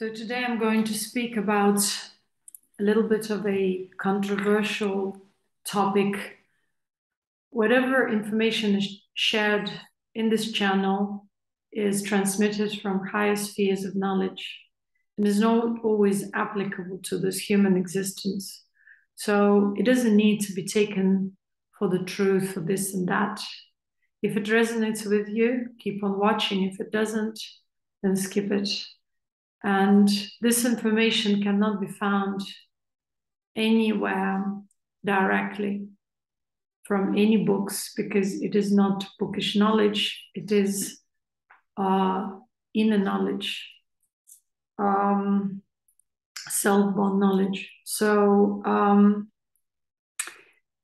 So today I'm going to speak about a little bit of a controversial topic. Whatever information is shared in this channel is transmitted from higher spheres of knowledge and is not always applicable to this human existence. So it doesn't need to be taken for the truth or this and that. If it resonates with you, keep on watching. If it doesn't, then skip it. And this information cannot be found anywhere directly from any books because it is not bookish knowledge. It is inner knowledge, self-born knowledge. So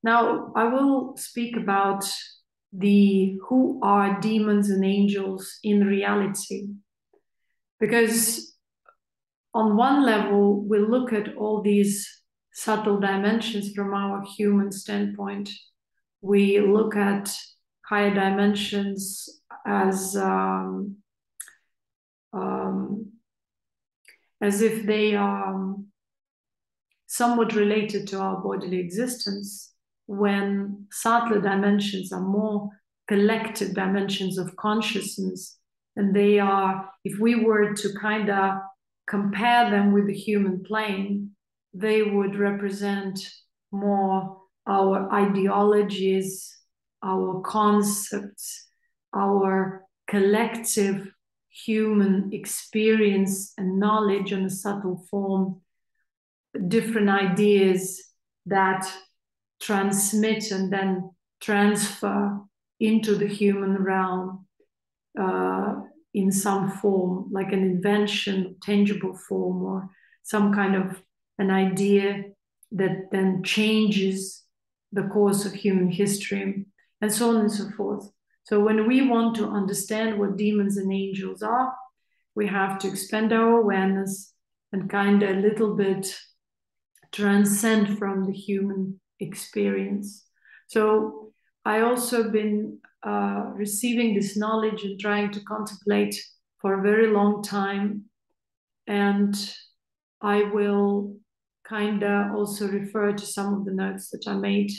now I will speak about who are demons and angels in reality, because on one level, we look at all these subtle dimensions from our human standpoint. We look at higher dimensions as if they are somewhat related to our bodily existence, when subtler dimensions are more collective dimensions of consciousness. And they are, if we were to kind of compare them with the human plane, they would represent more our ideologies, our concepts, our collective human experience and knowledge in a subtle form, different ideas that transmit and then transfer into the human realm in some form, like an invention, tangible form, or some kind of an idea that then changes the course of human history, and so on and so forth. So when we want to understand what demons and angels are, we have to expand our awareness and kind of a little bit transcend from the human experience. So I also been receiving this knowledge and trying to contemplate for a very long time. And I will kind of also refer to some of the notes that I made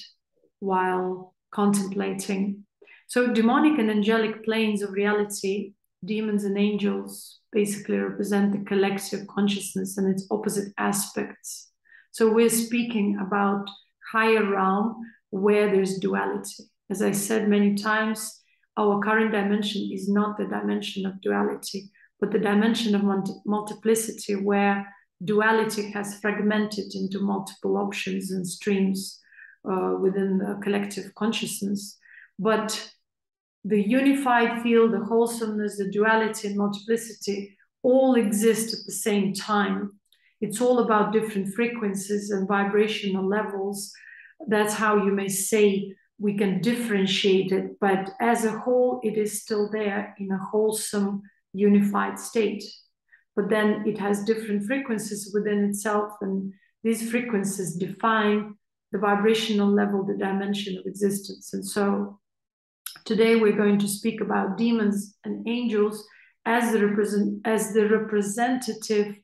while contemplating. So demonic and angelic planes of reality, demons and angels, basically represent the collective consciousness and its opposite aspects. So we're speaking about higher realm where there's duality. As I said many times, our current dimension is not the dimension of duality, but the dimension of multiplicity, where duality has fragmented into multiple options and streams within the collective consciousness. But the unified field, the wholesomeness, the duality and multiplicity all exist at the same time. It's all about different frequencies and vibrational levels. That's how you may say we can differentiate it, but as a whole, it is still there in a wholesome, unified state. But then it has different frequencies within itself, and these frequencies define the vibrational level, the dimension of existence. And so today we're going to speak about demons and angels as the representative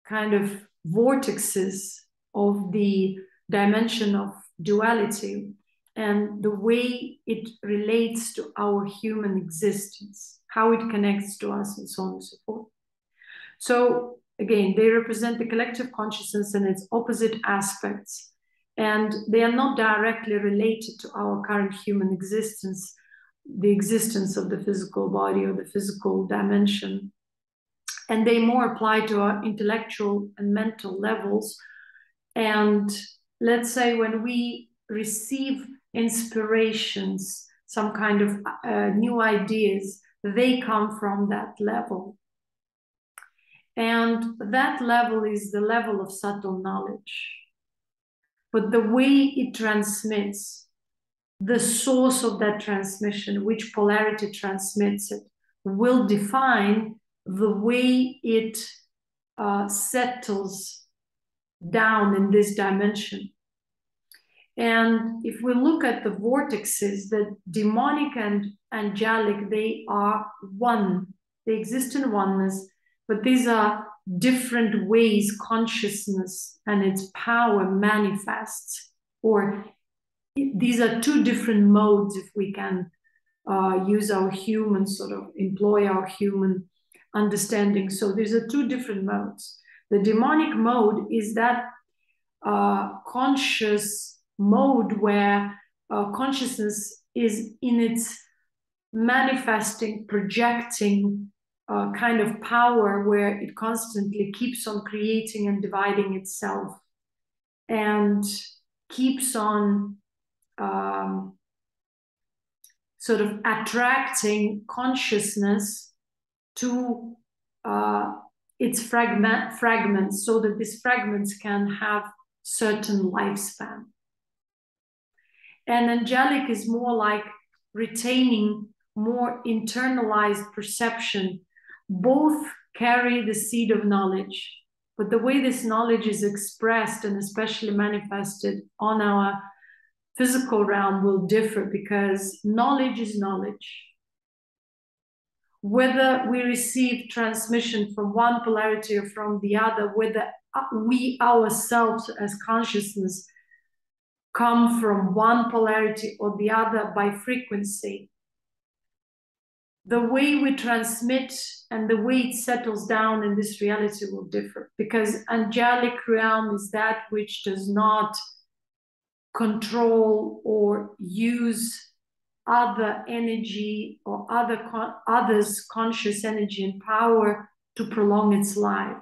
kind of vortexes of the dimension of duality and the way it relates to our human existence, how it connects to us, and so on and so forth. So again, they represent the collective consciousness and its opposite aspects, and they are not directly related to our current human existence, the existence of the physical body or the physical dimension. And they more apply to our intellectual and mental levels. And let's say when we receive inspirations, some kind of new ideas, they come from that level. And that level is the level of subtle knowledge. But the way it transmits, the source of that transmission, which polarity transmits it, will define the way it settles down in this dimension. And if we look at the vortexes, the demonic and angelic, they are one. They exist in oneness, but these are different ways consciousness and its power manifests, or these are two different modes, if we can use our human, sort of employ our human understanding. So these are two different modes. The demonic mode is that conscious mode where consciousness is in its manifesting, projecting kind of power, where it constantly keeps on creating and dividing itself and keeps on sort of attracting consciousness to its fragments, so that these fragments can have certain lifespan. And angelic is more like retaining more internalized perception. Both carry the seed of knowledge, but the way this knowledge is expressed and especially manifested on our physical realm will differ, because knowledge is knowledge. Whether we receive transmission from one polarity or from the other, whether we ourselves as consciousness come from one polarity or the other by frequency, the way we transmit and the way it settles down in this reality will differ, because angelic realm is that which does not control or use other energy or others' conscious energy and power to prolong its life.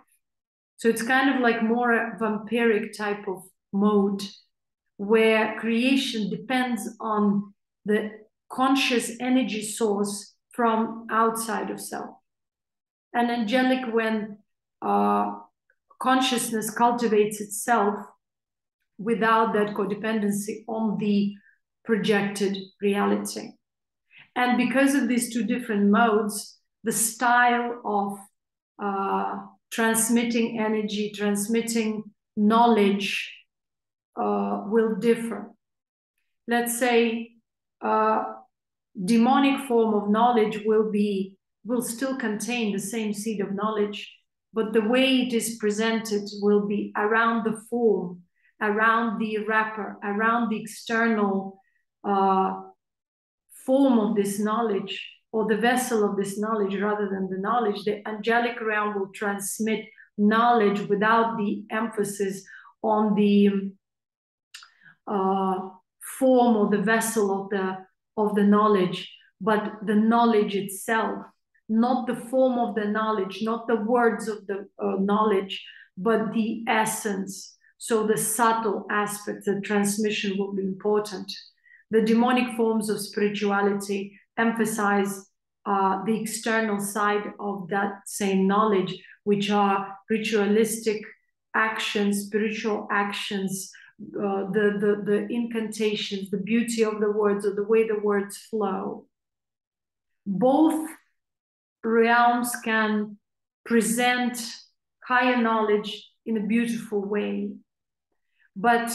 So it's kind of like more a vampiric type of mode, where creation depends on the conscious energy source from outside of self. And angelic, when consciousness cultivates itself without that codependency on the projected reality. And because of these two different modes, the style of transmitting energy, transmitting knowledge will differ. Let's say demonic form of knowledge will still contain the same seed of knowledge, but the way it is presented will be around the form, around the wrapper, around the external form of this knowledge, or the vessel of this knowledge rather than the knowledge. The angelic realm will transmit knowledge without the emphasis on the form or the vessel of the knowledge, but the knowledge itself, not the form of the knowledge, not the words of the knowledge, but the essence. So the subtle aspects of transmission will be important. The demonic forms of spirituality emphasize the external side of that same knowledge, which are ritualistic actions, spiritual actions, the incantations, the beauty of the words, or the way the words flow. Both realms can present higher knowledge in a beautiful way, but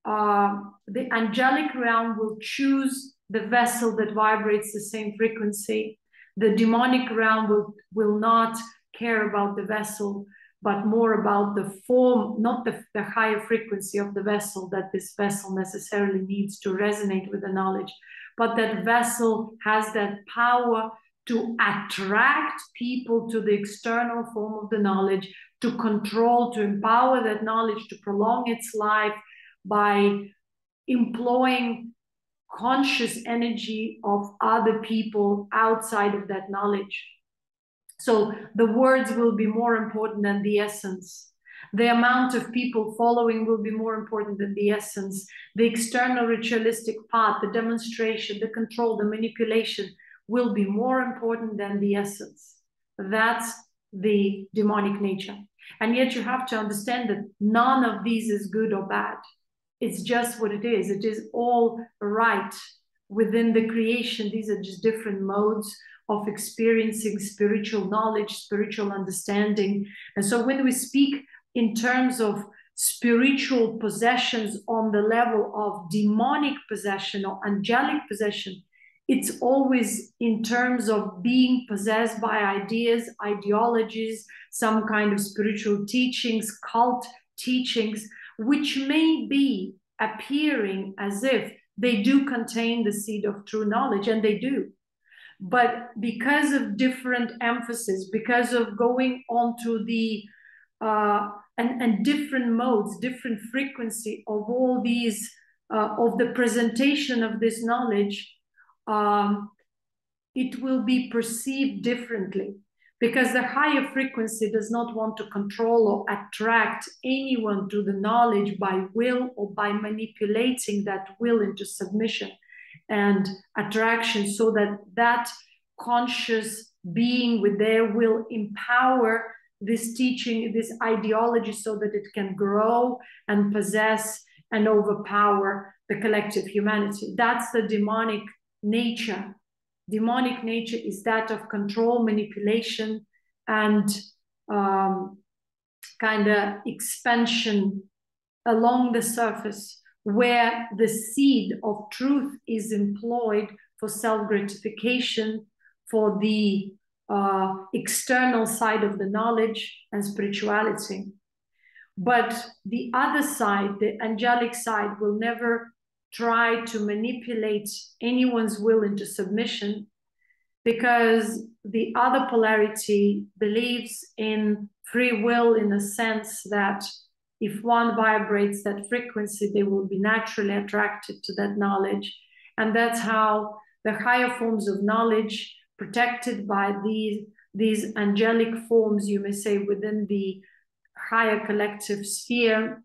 the angelic realm will choose the vessel that vibrates the same frequency. The demonic realm will not care about the vessel, but more about the form, not the higher frequency of the vessel that this vessel necessarily needs to resonate with the knowledge, but that vessel has that power to attract people to the external form of the knowledge, to control, to empower that knowledge, to prolong its life by employing conscious energy of other people outside of that knowledge. So the words will be more important than the essence. The amount of people following will be more important than the essence. The external ritualistic path, the demonstration, the control, the manipulation will be more important than the essence. That's the demonic nature. And yet you have to understand that none of these is good or bad. It's just what it is. It is all right within the creation. These are just different modes of experiencing spiritual knowledge, spiritual understanding. And so when we speak in terms of spiritual possessions on the level of demonic possession or angelic possession, it's always in terms of being possessed by ideas, ideologies, some kind of spiritual teachings, cult teachings, which may be appearing as if they do contain the seed of true knowledge, and they do. But because of different emphasis, because of going on to the and different modes, different frequency of all these, of the presentation of this knowledge, it will be perceived differently, because the higher frequency does not want to control or attract anyone to the knowledge by will, or by manipulating that will into submission and attraction, so that that conscious being with their will empower this teaching, this ideology, so that it can grow and possess and overpower the collective humanity. That's the demonic nature. Demonic nature is that of control, manipulation, and kind of expansion along the surface, where the seed of truth is employed for self-gratification, for the external side of the knowledge and spirituality. But the other side, the angelic side, will never try to manipulate anyone's will into submission, because the other polarity believes in free will, in the sense that if one vibrates that frequency, they will be naturally attracted to that knowledge. And that's how the higher forms of knowledge, protected by these angelic forms, you may say, within the higher collective sphere,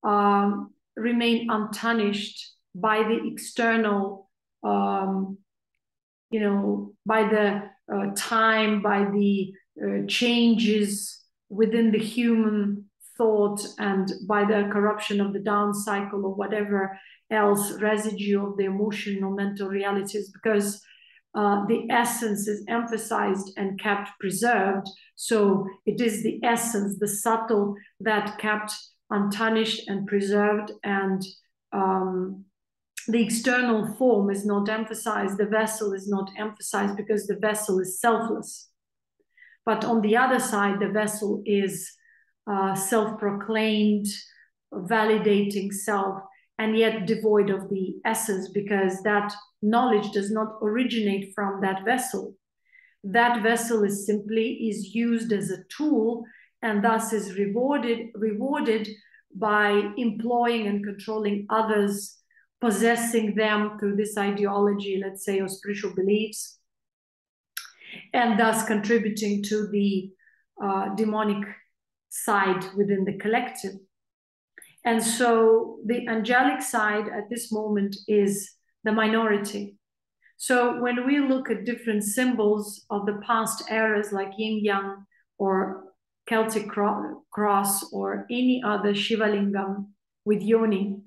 remain untarnished by the external, you know, by the time, by the changes within the human thought, and by the corruption of the down cycle or whatever else residue of the emotional mental realities, because the essence is emphasized and kept preserved. So it is the essence, the subtle, that kept untarnished and preserved, and the external form is not emphasized, the vessel is not emphasized, because the vessel is selfless. But on the other side, the vessel is self-proclaimed, validating self, and yet devoid of the essence, because that knowledge does not originate from that vessel. That vessel is simply used as a tool, and thus is rewarded by employing and controlling others, possessing them through this ideology, let's say, or spiritual beliefs, and thus contributing to the demonic side within the collective. And so the angelic side at this moment is the minority. So when we look at different symbols of the past eras, like yin-yang or Celtic cross or any other Shivalingam with yoni,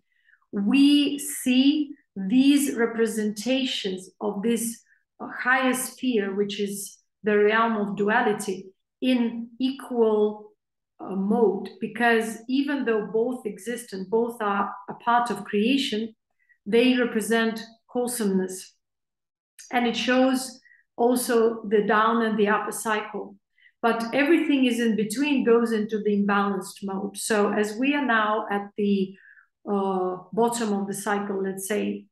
we see these representations of this higher sphere, which is the realm of duality, in equal mode, because even though both exist and both are a part of creation, they represent wholesomeness. And it shows also the down and the upper cycle. But everything is in between goes into the imbalanced mode. So as we are now at the bottom of the cycle, let's say,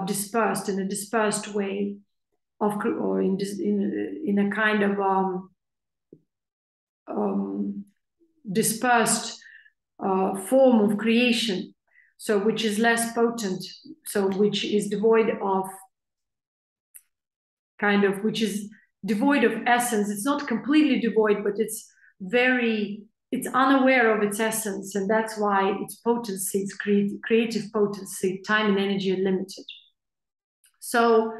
dispersed in a dispersed way, or in a kind of dispersed form of creation, so which is less potent, so which is devoid of which is devoid of essence. It's not completely devoid, but it's unaware of its essence, and that's why its potency, its creative potency, time and energy are limited. So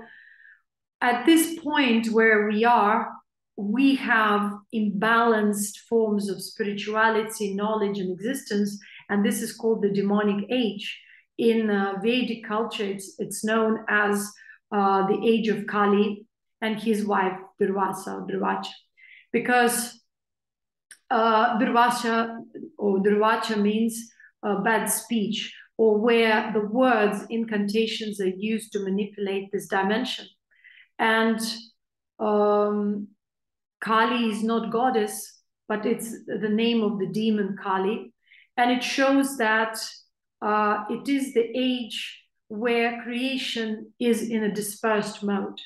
at this point where we are, we have imbalanced forms of spirituality, knowledge, and existence, and this is called the demonic age. In Vedic culture, it's known as the age of Kali and his wife Durvacha, because Durvacha means bad speech, or where the words, incantations, are used to manipulate this dimension. And Kali is not goddess, but it's the name of the demon Kali. And it shows that it is the age where creation is in a dispersed mode,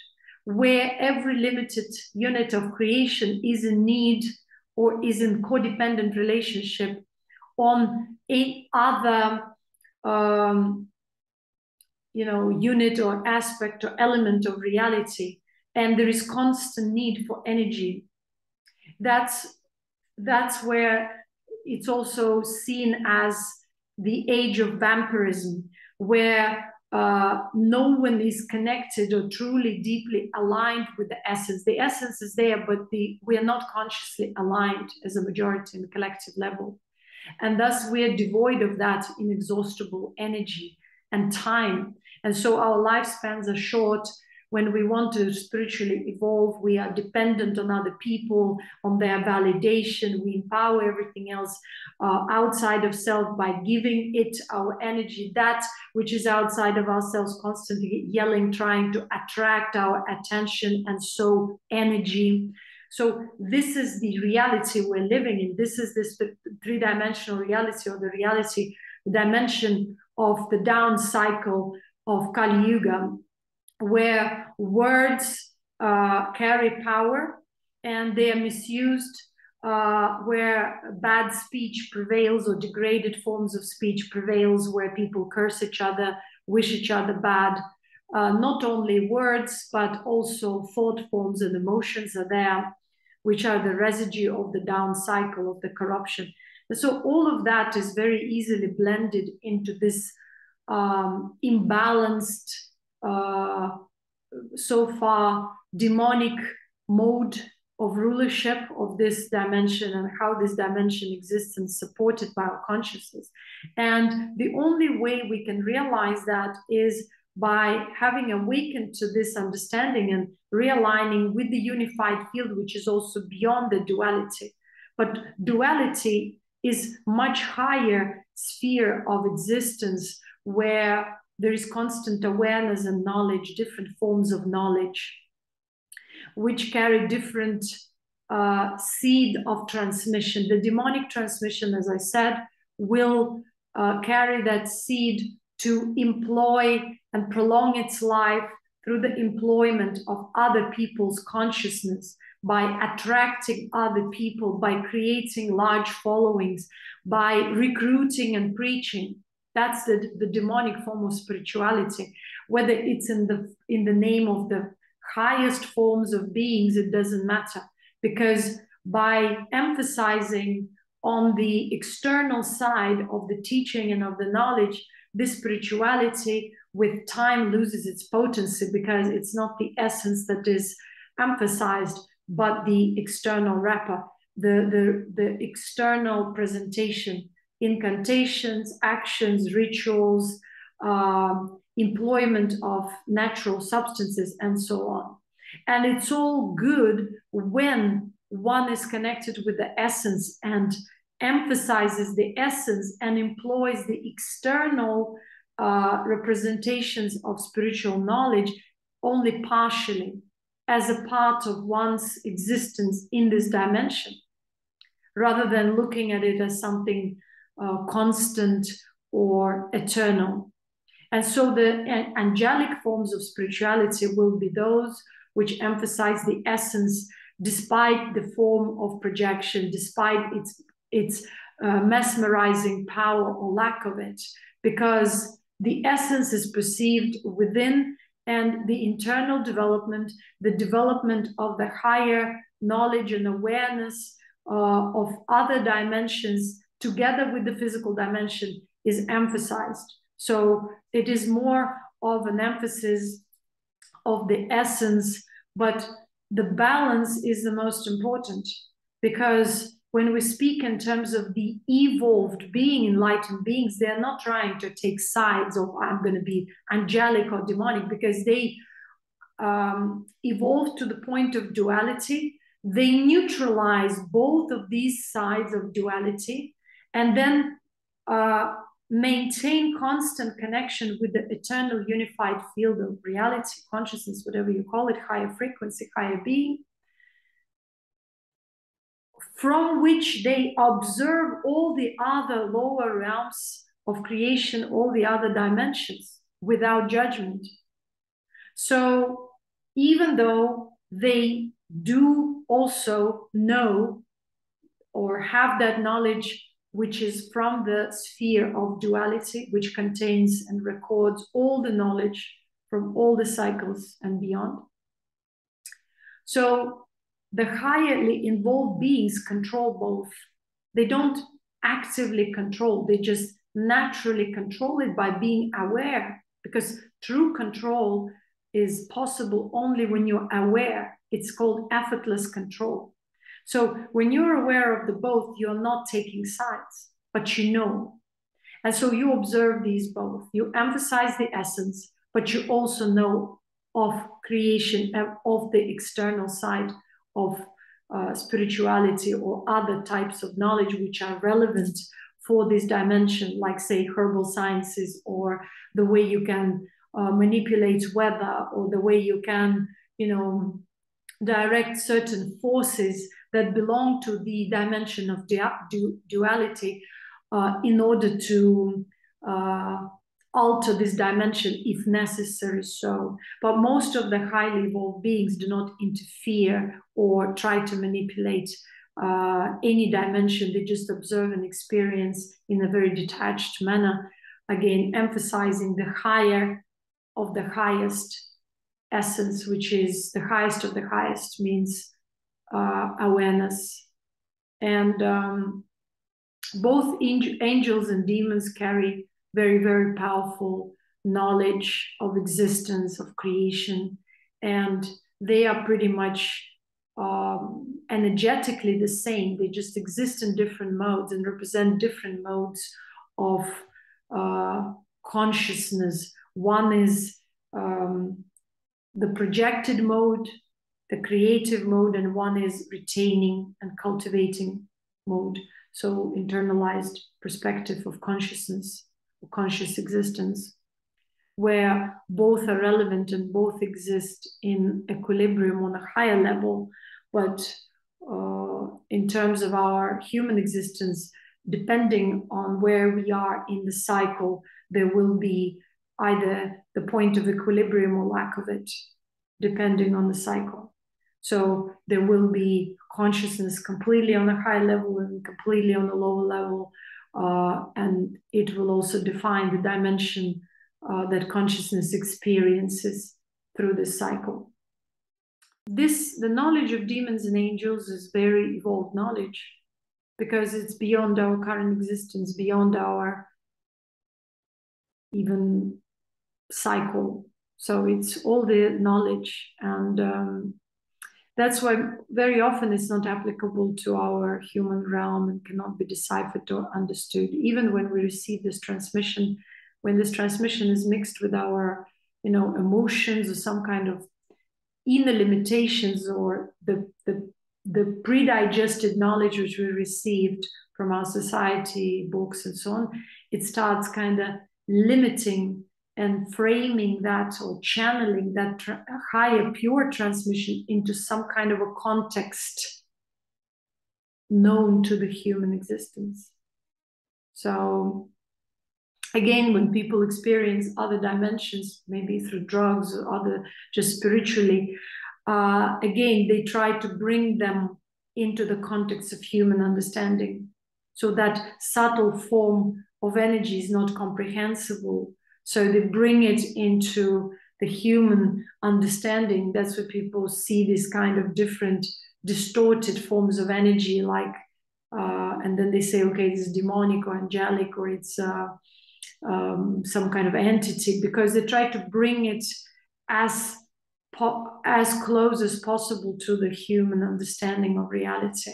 where every limited unit of creation is in need or is in codependent relationship on a other unit or aspect or element of reality, and there is constant need for energy. That's where it's also seen as the age of vampirism, where no one is connected or truly deeply aligned with the essence. The essence is there, but we are not consciously aligned as a majority in the collective level. And thus we are devoid of that inexhaustible energy and time. And so our lifespans are short. When we want to spiritually evolve, we are dependent on other people, on their validation. We empower everything else outside of self by giving it our energy, that which is outside of ourselves, constantly yelling, trying to attract our attention, and so energy. So this is the reality we're living in. This is this three-dimensional reality, or the reality, the dimension of the down cycle of Kali Yuga, where words carry power and they are misused, where bad speech prevails or degraded forms of speech prevails, where people curse each other, wish each other bad. Not only words, but also thought forms and emotions are there, which are the residue of the down cycle of the corruption. And so all of that is very easily blended into this imbalanced, so far demonic mode of rulership of this dimension, and how this dimension exists and supported by our consciousness. And the only way we can realize that is by having awakened to this understanding and realigning with the unified field, which is also beyond the duality. But duality is much higher sphere of existence, where there is constant awareness and knowledge, different forms of knowledge, which carry different seed of transmission. The demonic transmission, as I said, will carry that seed to employ and prolong its life through the employment of other people's consciousness, by attracting other people, by creating large followings, by recruiting and preaching. That's the demonic form of spirituality. Whether it's in the name of the highest forms of beings, it doesn't matter, because by emphasizing on the external side of the teaching and of the knowledge, this spirituality with time loses its potency, because it's not the essence that is emphasized, but the external wrapper, the external presentation, incantations, actions, rituals, employment of natural substances, and so on. And it's all good when one is connected with the essence and emphasizes the essence and employs the external representations of spiritual knowledge only partially, as a part of one's existence in this dimension, rather than looking at it as something constant or eternal. And so the angelic forms of spirituality will be those which emphasize the essence, despite the form of projection, despite its mesmerizing power or lack of it, because the essence is perceived within, and the internal development, the development of the higher knowledge and awareness of other dimensions together with the physical dimension is emphasized. So it is more of an emphasis of the essence, but the balance is the most important, because when we speak in terms of the evolved being, enlightened beings, they're not trying to take sides of I'm going to be angelic or demonic, because they evolved to the point of duality. They neutralize both of these sides of duality, and then maintain constant connection with the eternal unified field of reality, consciousness, whatever you call it, higher frequency, higher being, from which they observe all the other lower realms of creation, all the other dimensions without judgment. So even though they do also know or have that knowledge which is from the sphere of duality, which contains and records all the knowledge from all the cycles and beyond. So the highly involved beings control both. They don't actively control, they just naturally control it by being aware, because true control is possible only when you're aware. It's called effortless control. So when you're aware of the both, you're not taking sides, but you know. And so you observe these both. You emphasize the essence, but you also know of creation, of the external side of spirituality or other types of knowledge which are relevant for this dimension, like say herbal sciences, or the way you can manipulate weather, or the way you can, direct certain forces that belong to the dimension of duality in order to alter this dimension if necessary. So, but most of the highly evolved beings do not interfere or try to manipulate any dimension. They just observe and experience in a very detached manner, again emphasizing the higher of the highest essence, which is the highest of the highest, means awareness. And both angels and demons carry very, very powerful knowledge of existence, of creation, and they are pretty much energetically the same. They just exist in different modes and represent different modes of consciousness. One is the projected mode, the creative mode, and one is retaining and cultivating mode. So internalized perspective of consciousness, or conscious existence, where both are relevant and both exist in equilibrium on a higher level. But in terms of our human existence, depending on where we are in the cycle, there will be either the point of equilibrium or lack of it, depending on the cycle. So there will be consciousness completely on a high level and completely on a lower level, and it will also define the dimension that consciousness experiences through this cycle. The knowledge of demons and angels is very evolved knowledge, because it's beyond our current existence, beyond our even cycle. So it's all the knowledge, and that's why very often it's not applicable to our human realm and cannot be deciphered or understood. Even when we receive this transmission, when this transmission is mixed with our, emotions or some kind of inner limitations, or the pre-digested knowledge which we received from our society, books, and so on, it starts kind of limiting and framing that or channeling that higher pure transmission into some kind of a context known to the human existence. So again, when people experience other dimensions, maybe through drugs or other, just spiritually, again, they try to bring them into the context of human understanding. So that subtle form of energy is not comprehensible. So they bring it into the human understanding. That's where people see this kind of different distorted forms of energy, like, and then they say, okay, this is demonic or angelic, or it's some kind of entity, because they try to bring it as close as possible to the human understanding of reality,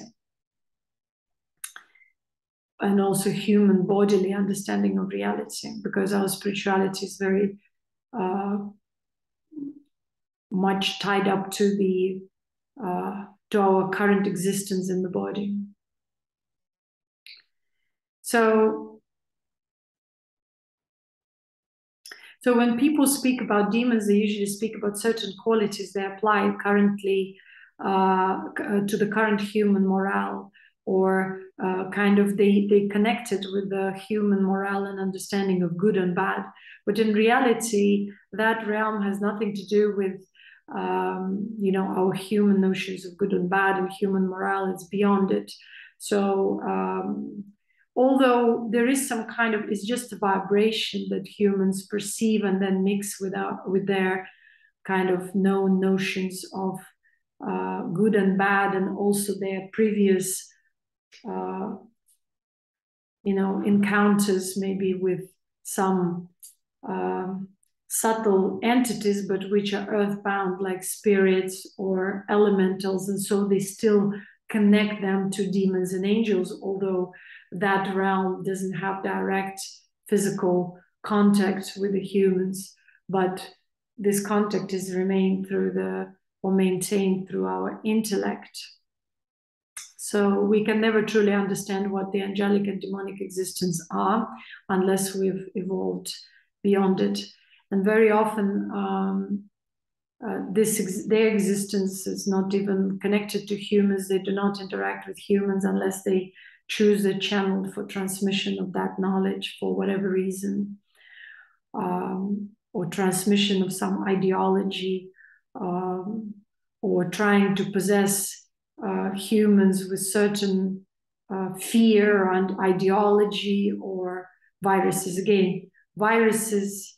and also human bodily understanding of reality, because our spirituality is very much tied up to our current existence in the body. So So when people speak about demons, they usually speak about certain qualities they apply currently to the current human morale, or kind of they connect it with the human morale and understanding of good and bad. But in reality, that realm has nothing to do with our human notions of good and bad and human morale. It's beyond it. So although there is some kind of, it's just a vibration that humans perceive and then mix with their kind of known notions of good and bad, and also their previous encounters maybe with some subtle entities, but which are earthbound, like spirits or elementals, and so they still connect them to demons and angels, although that realm doesn't have direct physical contact with the humans, but this contact is maintained through our intellect. So we can never truly understand what the angelic and demonic existence are unless we've evolved beyond it. And very often their existence is not even connected to humans. They do not interact with humans unless they choose a channel for transmission of that knowledge for whatever reason, or transmission of some ideology, or trying to possess humans with certain fear and ideology, or viruses. Again, viruses,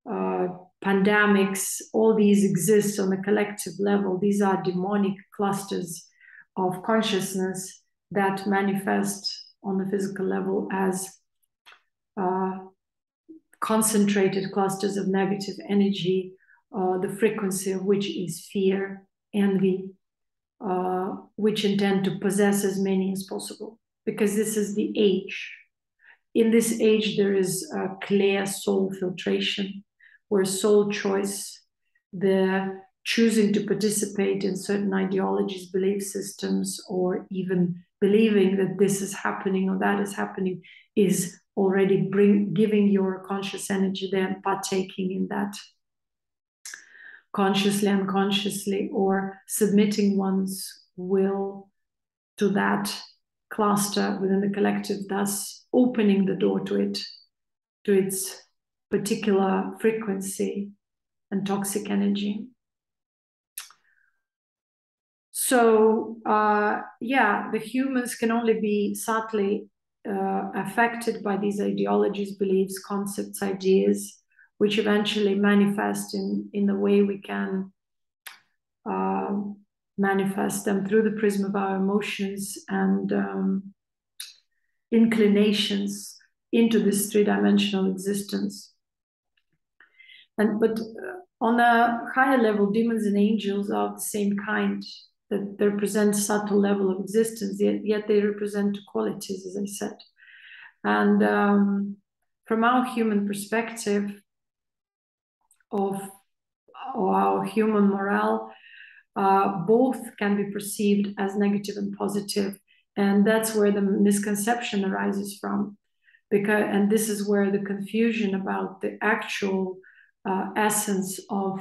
pandemics, all these exist on a collective level. These are demonic clusters of consciousness that manifest on the physical level as concentrated clusters of negative energy, the frequency of which is fear, envy, which intend to possess as many as possible, because this is the age. In this age, there is a clear soul filtration, where soul choice, the choosing to participate in certain ideologies, belief systems, or even believing that this is happening or that is happening, is already giving your conscious energy there, partaking in that consciously, unconsciously, or submitting one's will to that cluster within the collective, thus opening the door to it, to its particular frequency and toxic energy. So the humans can only be subtly affected by these ideologies, beliefs, concepts, ideas, which eventually manifest in the way we can manifest them through the prism of our emotions and inclinations into this three-dimensional existence. But on a higher level, demons and angels are of the same kind, that they represent subtle level of existence, yet they represent qualities, as I said. And from our human perspective of our human morale, both can be perceived as negative and positive. And that's where the misconception arises from. And this is where the confusion about the actual essence of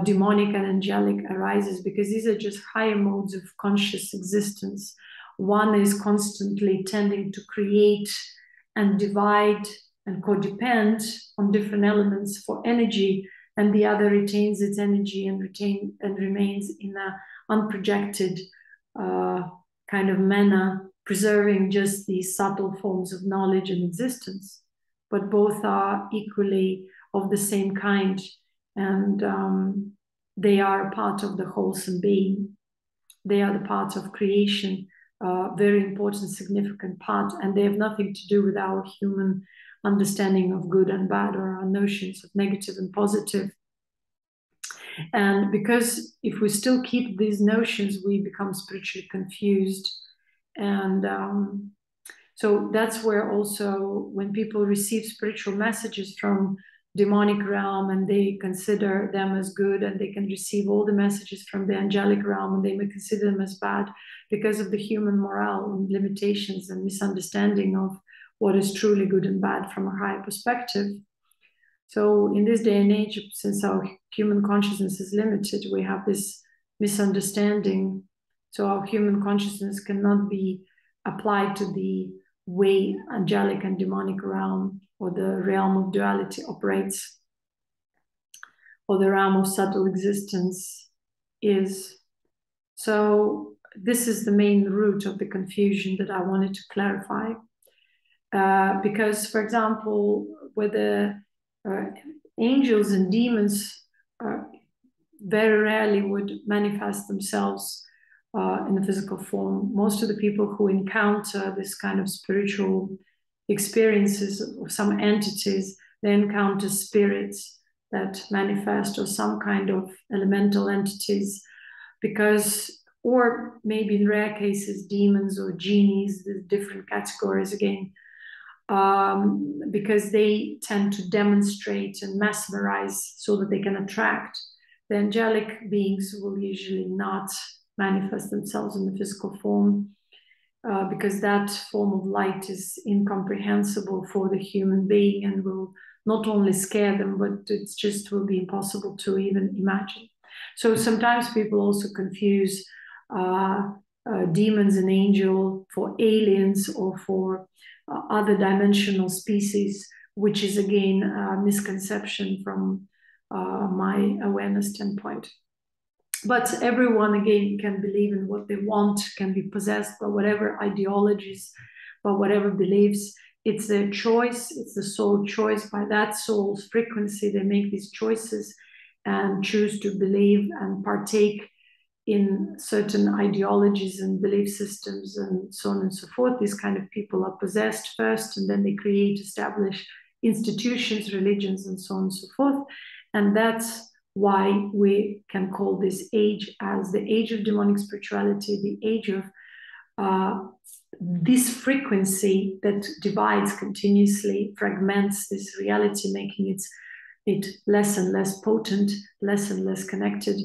demonic and angelic arises, because these are just higher modes of conscious existence. One is constantly tending to create and divide and codepend on different elements for energy, and the other retains its energy and remains in an unprojected kind of manner, preserving just these subtle forms of knowledge and existence. But both are equally of the same kind, and they are a part of the wholesome being. They are the part of creation, very important, significant part, and they have nothing to do with our human understanding of good and bad, or our notions of negative and positive. And because if we still keep these notions, we become spiritually confused. And so that's where also when people receive spiritual messages from demonic realm and they consider them as good, and they can receive all the messages from the angelic realm and they may consider them as bad, because of the human morale and limitations and misunderstanding of what is truly good and bad from a higher perspective. So in this day and age, since our human consciousness is limited, we have this misunderstanding. So our human consciousness cannot be applied to the way angelic and demonic realm, or the realm of duality operates, or the realm of subtle existence is. So this is the main root of the confusion that I wanted to clarify. Because, for example, whether angels and demons very rarely would manifest themselves in the physical form. Most of the people who encounter this kind of spiritual experiences of some entities, they encounter spirits that manifest, or some kind of elemental entities, because, or maybe in rare cases, demons or genies, the different categories again, because they tend to demonstrate and mesmerize so that they can attract. The angelic beings will usually not manifest themselves in the physical form, because that form of light is incomprehensible for the human being and will not only scare them, but it just will be impossible to even imagine. So sometimes people also confuse demons and angel for aliens or for other dimensional species, which is again a misconception from my awareness standpoint. But everyone, again, can believe in what they want, can be possessed by whatever ideologies, by whatever beliefs. It's their choice, it's the soul choice. By that soul's frequency, they make these choices and choose to believe and partake in certain ideologies and belief systems and so on and so forth. These kind of people are possessed first, and then they create, establish institutions, religions, and so on and so forth. And that's why we can call this age as the age of demonic spirituality, the age of this frequency that divides continuously, fragments this reality, making it less and less potent, less and less connected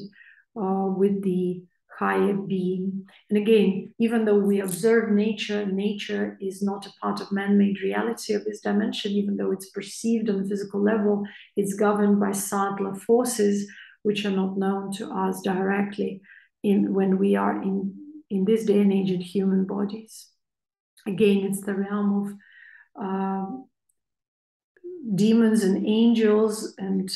with the higher being. And again, even though we observe nature, nature is not a part of man-made reality of this dimension. Even though it's perceived on the physical level, it's governed by subtler forces which are not known to us directly when we are in this day and age in human bodies. Again, it's the realm of demons and angels and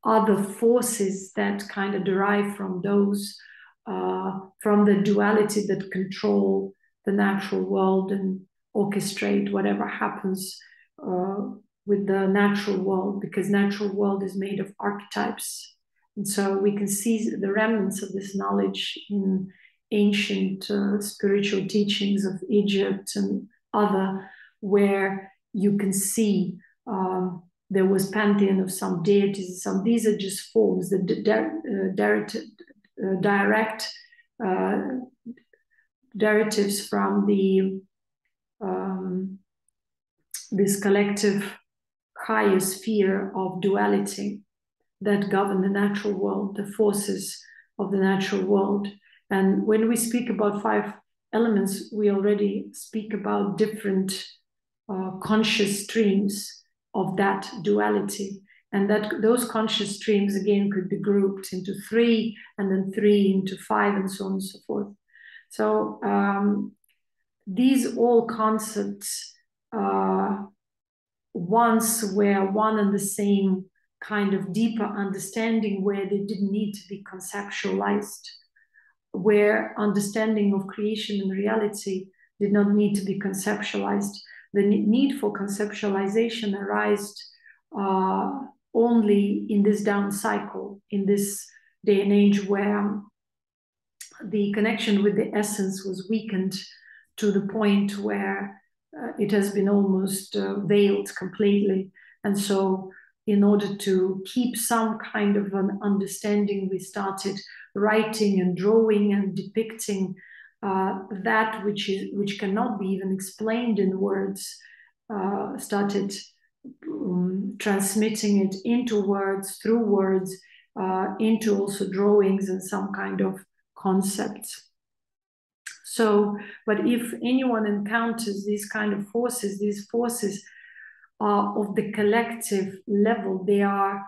other forces that kind of derive from those, from the duality that control the natural world and orchestrate whatever happens with the natural world, because natural world is made of archetypes. And so we can see the remnants of this knowledge in ancient spiritual teachings of Egypt and other, where you can see there was pantheon of some deities. Some these are just forms, the direct directives from the this collective higher sphere of duality that govern the natural world, the forces of the natural world. And when we speak about 5 elements, we already speak about different conscious streams of that duality. And that those conscious streams, again, could be grouped into 3, and then 3 into 5, and so on and so forth. So these all concepts once were one and the same kind of deeper understanding, where they didn't need to be conceptualized, where understanding of creation and reality did not need to be conceptualized. The need for conceptualization arose only in this down cycle, in this day and age where the connection with the essence was weakened to the point where it has been almost veiled completely. And so in order to keep some kind of an understanding, we started writing and drawing and depicting that which cannot be even explained in words, started transmitting it into words, through words, into also drawings and some kind of concepts. So, but if anyone encounters these kind of forces, these forces of the collective level. They are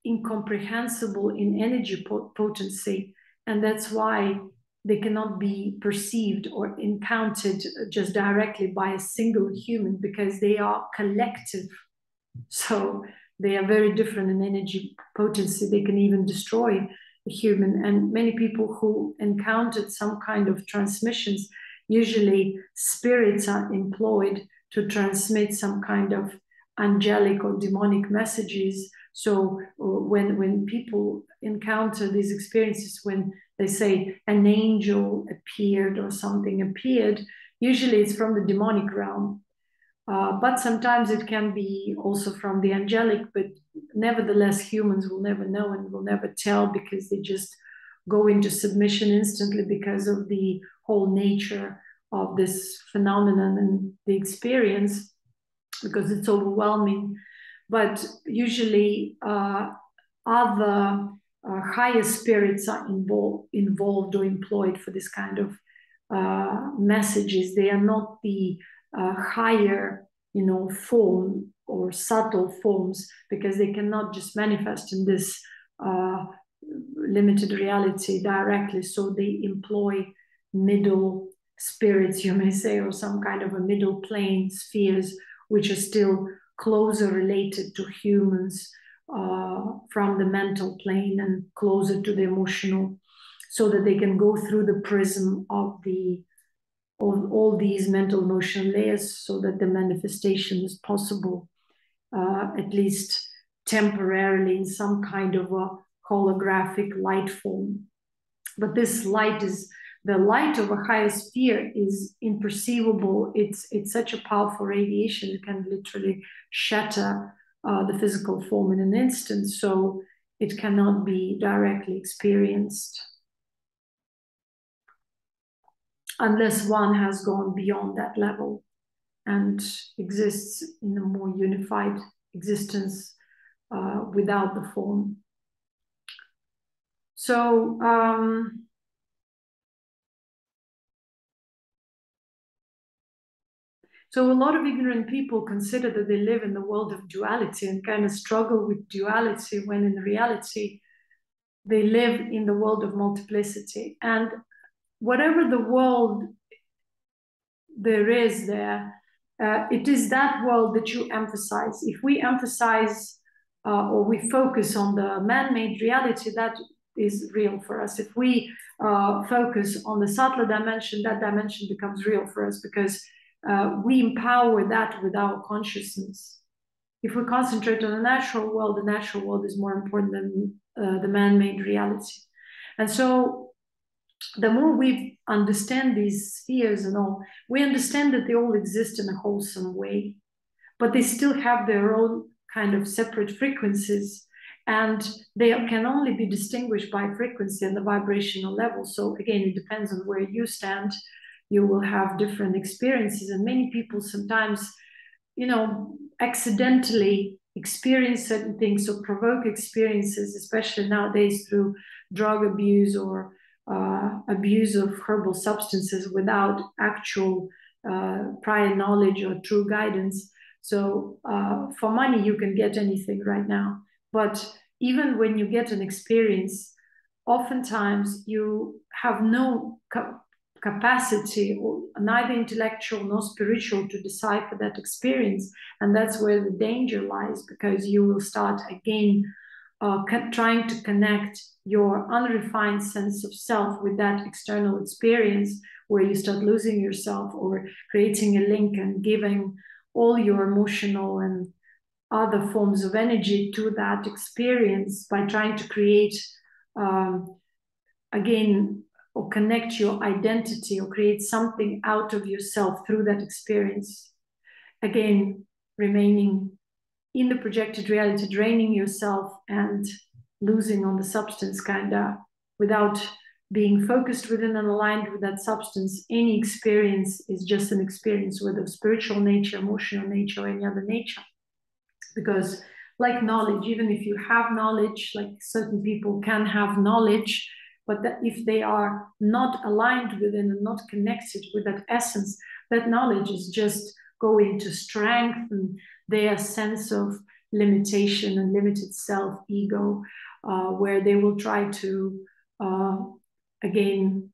incomprehensible in energy potency, and that's why they cannot be perceived or encountered just directly by a single human, because they are collective. So they are very different in energy potency. They can even destroy a human. And many people who encountered some kind of transmissions, usually spirits are employed to transmit some kind of angelic or demonic messages. So when people encounter these experiences, when they say an angel appeared or something appeared, usually it's from the demonic realm. But sometimes it can be also from the angelic, but nevertheless, humans will never know and will never tell, because they just go into submission instantly because of the whole nature of this phenomenon and the experience, because it's overwhelming. But usually other higher spirits are involved or employed for this kind of messages. They are not the higher, form or subtle forms, because they cannot just manifest in this limited reality directly. So they employ middle spirits, you may say, or some kind of a middle plane spheres, which are still closer related to humans from the mental plane and closer to the emotional, so that they can go through the prism of all these mental emotional layers, so that the manifestation is possible, at least temporarily, in some kind of a holographic light form. But this light is, the light of a higher sphere is imperceivable. It's such a powerful radiation, it can literally shatter the physical form in an instant, so it cannot be directly experienced unless one has gone beyond that level and exists in a more unified existence without the form. So a lot of ignorant people consider that they live in the world of duality and kind of struggle with duality, when in reality they live in the world of multiplicity. And whatever the world there is there, it is that world that you emphasize. If we emphasize or we focus on the man-made reality, that is real for us. If we focus on the subtler dimension, that dimension becomes real for us, because we empower that with our consciousness. If we concentrate on the natural world is more important than the man-made reality. And so the more we understand these spheres and all, we understand that they all exist in a wholesome way, but they still have their own kind of separate frequencies, and they can only be distinguished by frequency and the vibrational level. So again, it depends on where you stand. You will have different experiences, and many people sometimes, accidentally experience certain things or provoke experiences, especially nowadays through drug abuse or abuse of herbal substances without actual prior knowledge or true guidance. So for money, you can get anything right now. But even when you get an experience, oftentimes you have no capacity, or neither intellectual nor spiritual, to decipher that experience. And that's where the danger lies, because you will start again trying to connect your unrefined sense of self with that external experience, where you start losing yourself or creating a link and giving all your emotional and other forms of energy to that experience by trying to create, again, or connect your identity or create something out of yourself through that experience. Again, remaining in the projected reality, draining yourself and losing on the substance, kind of, without being focused within and aligned with that substance. Any experience is just an experience, whether of spiritual nature, emotional nature, or any other nature. Because like knowledge, even if you have knowledge, like certain people can have knowledge, but that if they are not aligned within and not connected with that essence, that knowledge is just going to strengthen their sense of limitation and limited self-ego, where they will try to, again,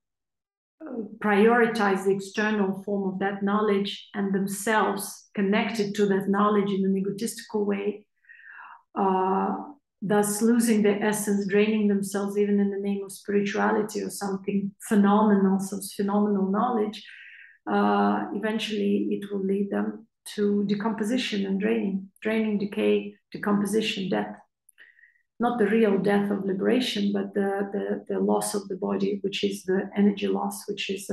prioritize the external form of that knowledge and themselves connected to that knowledge in an egotistical way, thus losing their essence, draining themselves even in the name of spirituality or something phenomenal, some phenomenal knowledge. Eventually it will lead them to decomposition and draining, decay, decomposition, death. Not the real death of liberation, but the loss of the body, which is the energy loss, which is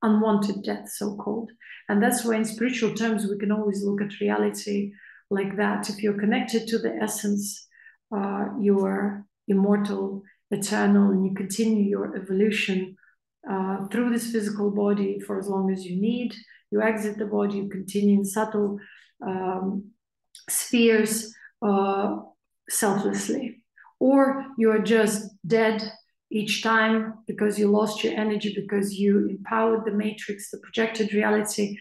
unwanted death, so-called. And that's why in spiritual terms, we can always look at reality like that. If you're connected to the essence, you're immortal, eternal, and you continue your evolution through this physical body for as long as you need. You exit the body, you continue in subtle spheres selflessly. Or you're just dead each time because you lost your energy, because you empowered the matrix, the projected reality,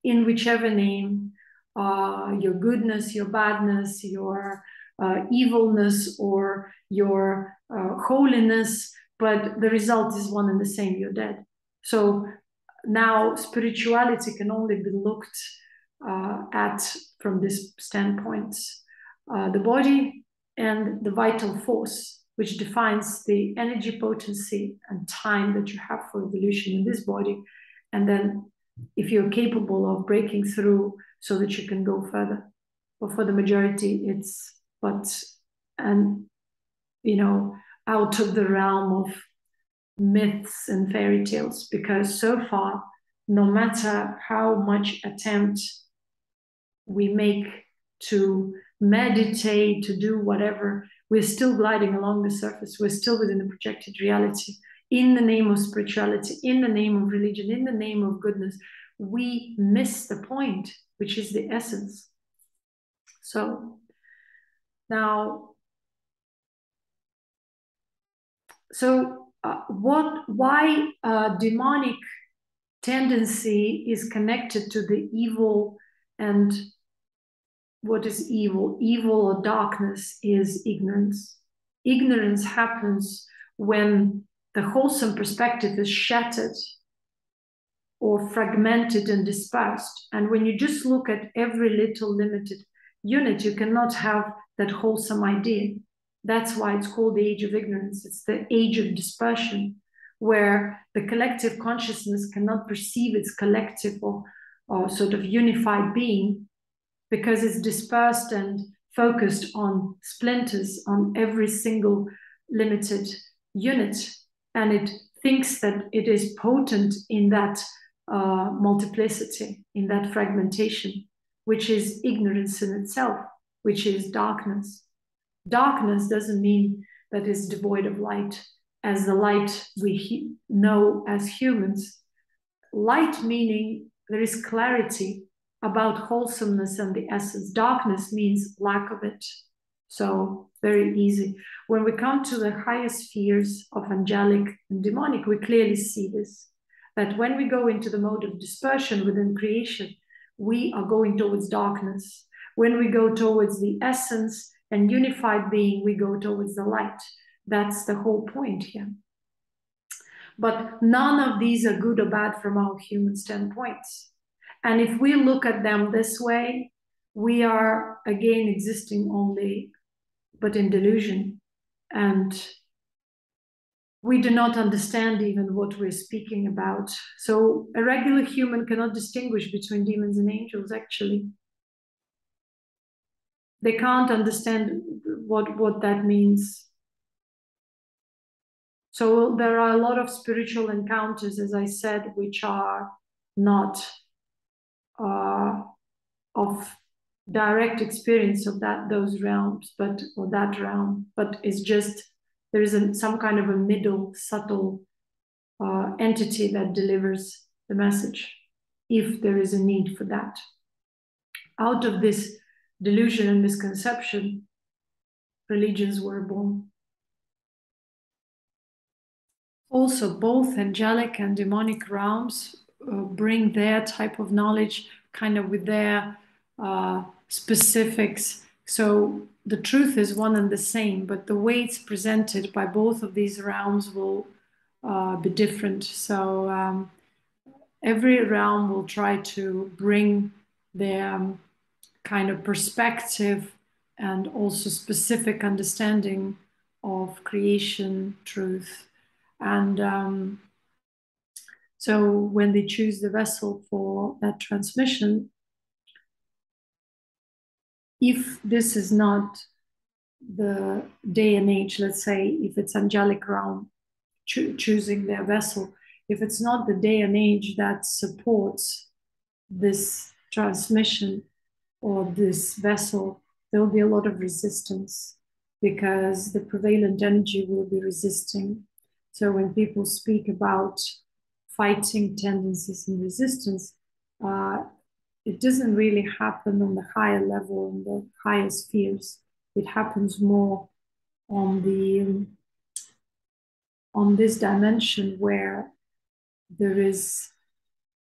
in whichever name, your goodness, your badness, your evilness, or your holiness, but the result is one and the same, you're dead. So now spirituality can only be looked at from this standpoint. The body and the vital force, which defines the energy potency and time that you have for evolution in this body. And then if you're capable of breaking through so that you can go further. But for the majority, it's out of the realm of myths and fairy tales, because so far, no matter how much attempt we make to meditate, to do whatever, we're still gliding along the surface. We're still within the projected reality. In the name of spirituality, in the name of religion, in the name of goodness, we miss the point, which is the essence. So now, why demonic tendency is connected to the evil, and what is evil? Evil or darkness is ignorance. Ignorance happens when the wholesome perspective is shattered or fragmented and dispersed. And when you just look at every little limited unit, you cannot have that wholesome idea. That's why it's called the age of ignorance. It's the age of dispersion, where the collective consciousness cannot perceive its collective or sort of unified being, because it's dispersed and focused on splinters, on every single limited unit. And it thinks that it is potent in that multiplicity, in that fragmentation, which is ignorance in itself, which is darkness. Darkness doesn't mean that it's devoid of light, as the light we know as humans. Light meaning there is clarity about wholesomeness and the essence. Darkness means lack of it. So very easy. When we come to the higher spheres of angelic and demonic, we clearly see this, that when we go into the mode of dispersion within creation, we are going towards darkness. When we go towards the essence and unified being, we go towards the light. That's the whole point here. But none of these are good or bad from our human standpoints. And if we look at them this way, we are again existing only but in delusion. And we do not understand even what we're speaking about. So a regular human cannot distinguish between demons and angels, actually. They can't understand what that means. So there are a lot of spiritual encounters, as I said, which are not of direct experience of those realms, or that realm, but it's just there is some kind of a middle subtle entity that delivers the message, if there is a need for that. Out of this delusion and misconception, religions were born. Also, both angelic and demonic realms bring their type of knowledge kind of with their specifics. So the truth is one and the same, but the way it's presented by both of these realms will be different. So every realm will try to bring their kind of perspective and also specific understanding of creation, truth. And so when they choose the vessel for that transmission, if this is not the day and age, let's say, if it's angelic realm choosing their vessel, if it's not the day and age that supports this transmission or this vessel, there will be a lot of resistance because the prevalent energy will be resisting. So when people speak about fighting tendencies and resistance, it doesn't really happen on the higher level, on the higher spheres. It happens more on this dimension where there is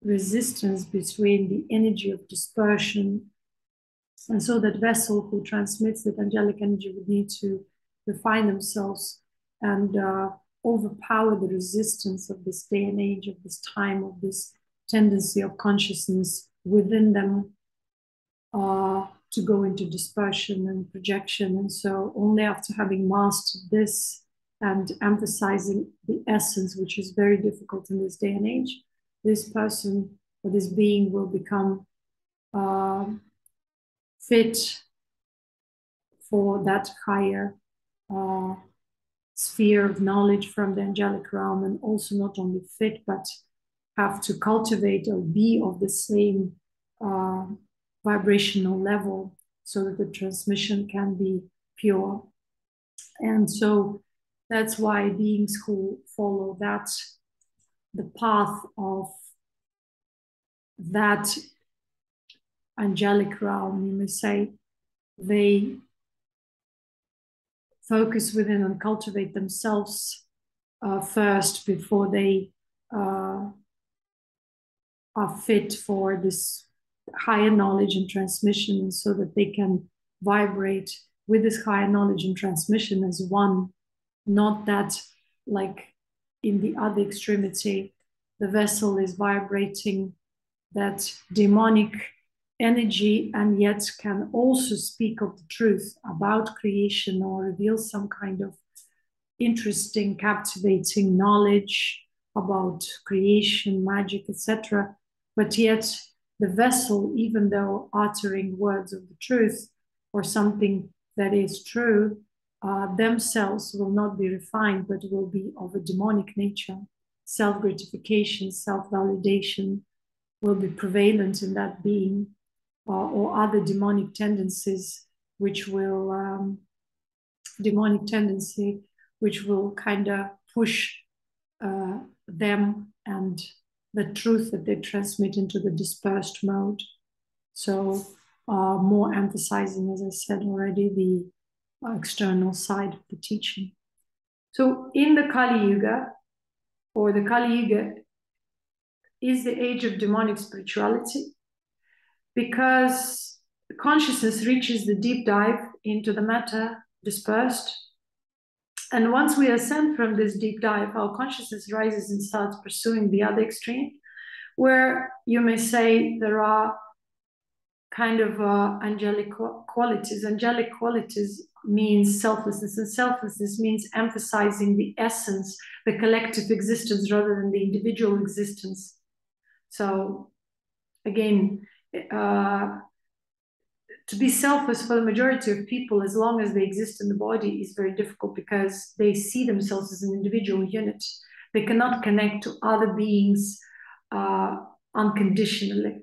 resistance between the energy of dispersion. And so that vessel who transmits that angelic energy would need to refine themselves and overpower the resistance of this day and age, of this time, of this tendency of consciousness within them to go into dispersion and projection. And so only after having mastered this and emphasizing the essence, which is very difficult in this day and age, this person or this being will become fit for that higher sphere of knowledge from the angelic realm, and also not only fit, but have to cultivate or be of the same vibrational level so that the transmission can be pure. And so that's why beings who follow that, the path of that angelic realm, you may say, they focus within and cultivate themselves first before they are fit for this higher knowledge and transmission, so that they can vibrate with this higher knowledge and transmission as one, not that like in the other extremity, the vessel is vibrating that demonic energy and yet can also speak of the truth about creation or reveal some kind of interesting, captivating knowledge about creation, magic, etc. But yet the vessel, even though uttering words of the truth or something that is true, themselves will not be refined, but will be of a demonic nature. Self-gratification, self-validation will be prevalent in that being, or other demonic tendencies, which will kind of push them and the truth that they transmit into the dispersed mode. So more emphasizing, as I said already, the external side of the teaching. So in the Kali Yuga, or the Kali Yuga is the age of demonic spirituality, because consciousness reaches the deep dive into the matter dispersed. And once we ascend from this deep dive, our consciousness rises and starts pursuing the other extreme, where you may say there are kind of angelic qualities. Angelic qualities means selflessness, and selflessness means emphasizing the essence, the collective existence, rather than the individual existence. So again, to be selfless for the majority of people, as long as they exist in the body, is very difficult because they see themselves as an individual unit. They cannot connect to other beings unconditionally.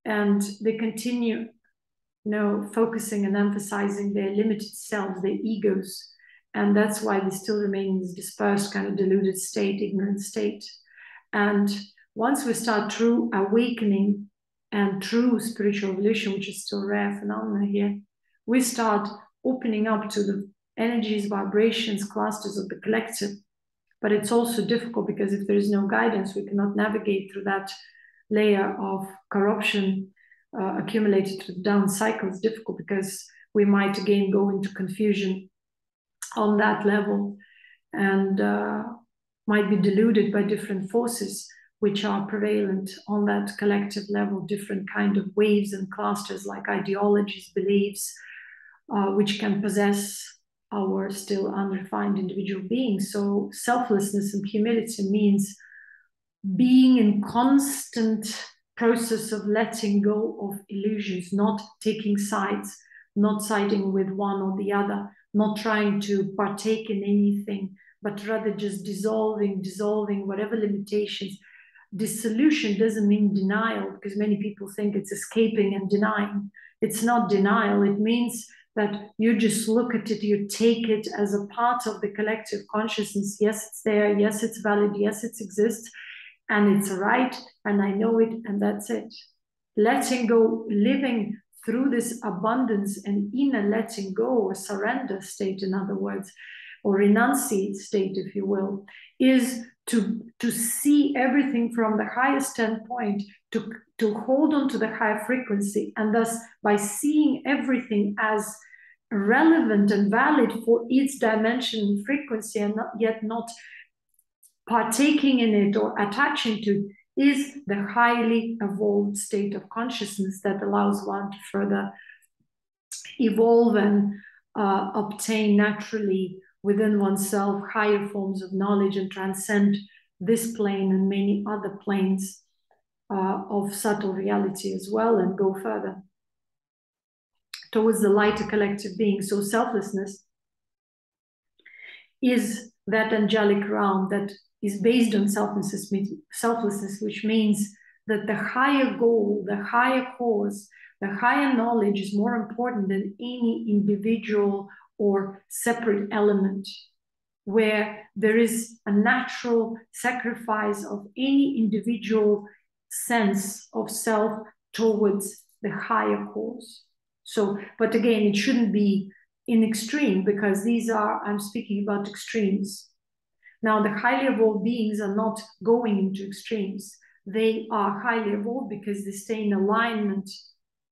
And they continue, focusing and emphasizing their limited selves, their egos. And that's why they still remain in this dispersed, kind of deluded state, ignorant state. And once we start true awakening and true spiritual evolution, which is still a rare phenomenon here, we start opening up to the energies, vibrations, clusters of the collective. But it's also difficult because if there is no guidance, we cannot navigate through that layer of corruption accumulated to the down cycle is difficult, because we might again go into confusion on that level, and might be deluded by different forces which are prevalent on that collective level, different kind of waves and clusters like ideologies, beliefs, which can possess our still unrefined individual beings. So selflessness and humility means being in constant process of letting go of illusions, not taking sides, not siding with one or the other, not trying to partake in anything, but rather just dissolving whatever limitations. Dissolution doesn't mean denial, because many people think it's escaping and denying. It's not denial. It means that you just look at it, you take it as a part of the collective consciousness. Yes, it's there. Yes, it's valid. Yes, it exists. And it's right. And I know it. And that's it. Letting go, living through this abundance and inner letting go, or surrender state, in other words, or renunciate state, if you will, is to see everything from the highest standpoint, to hold on to the higher frequency, and thus by seeing everything as relevant and valid for its dimension and frequency, and yet not partaking in it or attaching to, is the highly evolved state of consciousness that allows one to further evolve and obtain naturally within oneself higher forms of knowledge, and transcend this plane and many other planes of subtle reality as well, and go further towards the lighter collective being. So selflessness is that angelic realm that is based on selflessness, which means that the higher goal, the higher cause, the higher knowledge is more important than any individual or separate element, where there is a natural sacrifice of any individual sense of self towards the higher cause. So, but again, it shouldn't be in extreme, because these are, I'm speaking about extremes. Now, the highly evolved beings are not going into extremes. They are highly evolved because they stay in alignment.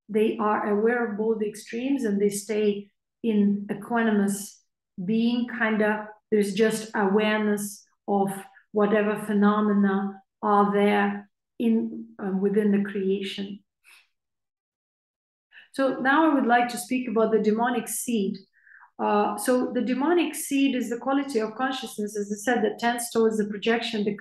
They are aware of both the extremes, and they stay in equanimous being, kind of. There's just awareness of whatever phenomena are there in within the creation. So now I would like to speak about the demonic seed. So the demonic seed is the quality of consciousness, as I said, that tends towards the projection, the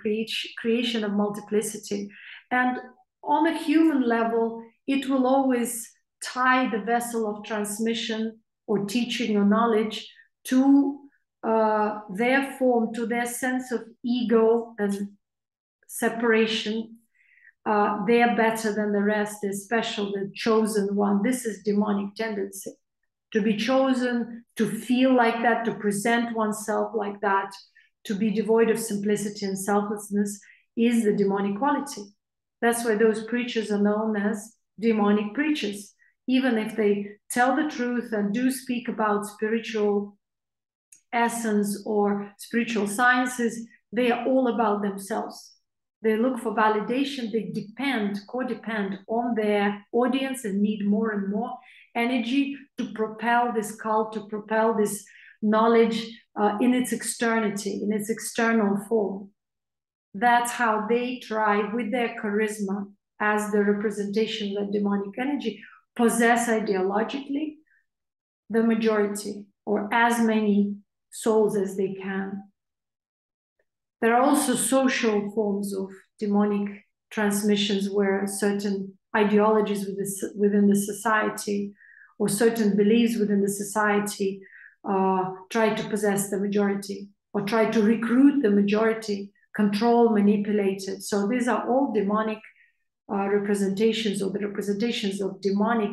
creation of multiplicity. And on a human level, it will always tie the vessel of transmission or teaching or knowledge to their form, to their sense of ego and separation. They're better than the rest, they're special, the chosen one. This is demonic tendency. To be chosen, to feel like that, to present oneself like that, to be devoid of simplicity and selflessness is the demonic quality. That's why those preachers are known as demonic preachers. Even if they tell the truth and do speak about spiritual essence or spiritual sciences, they are all about themselves. They look for validation. They codepend on their audience, and need more and more energy to propel this cult, to propel this knowledge in its externity, in its external form. That's how they try, with their charisma as the representation of the demonic energy, possess ideologically the majority, or as many souls as they can. There are also social forms of demonic transmissions, where certain ideologies within the society, or certain beliefs within the society try to possess the majority, or try to recruit the majority, control, manipulate it. So these are all demonic representations, or the representations of demonic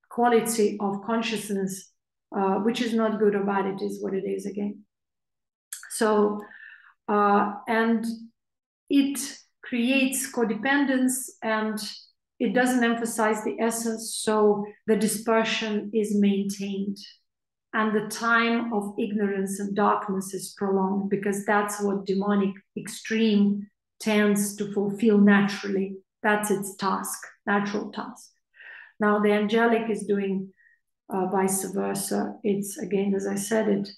quality of consciousness, which is not good or bad. It is what it is again. So, and it creates codependence, and it doesn't emphasize the essence, so the dispersion is maintained. And the time of ignorance and darkness is prolonged, because that's what demonic extreme tends to fulfill naturally. That's its task, natural task. Now the angelic is doing vice versa. It's, again, as I said, it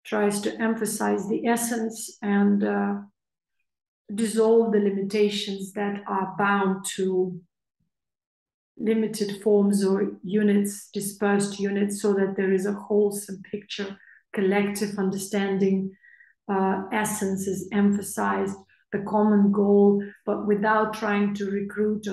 tries to emphasize the essence and dissolve the limitations that are bound to limited forms or units, dispersed units, so that there is a wholesome picture, collective understanding, essence is emphasized, the common goal, but without trying to recruit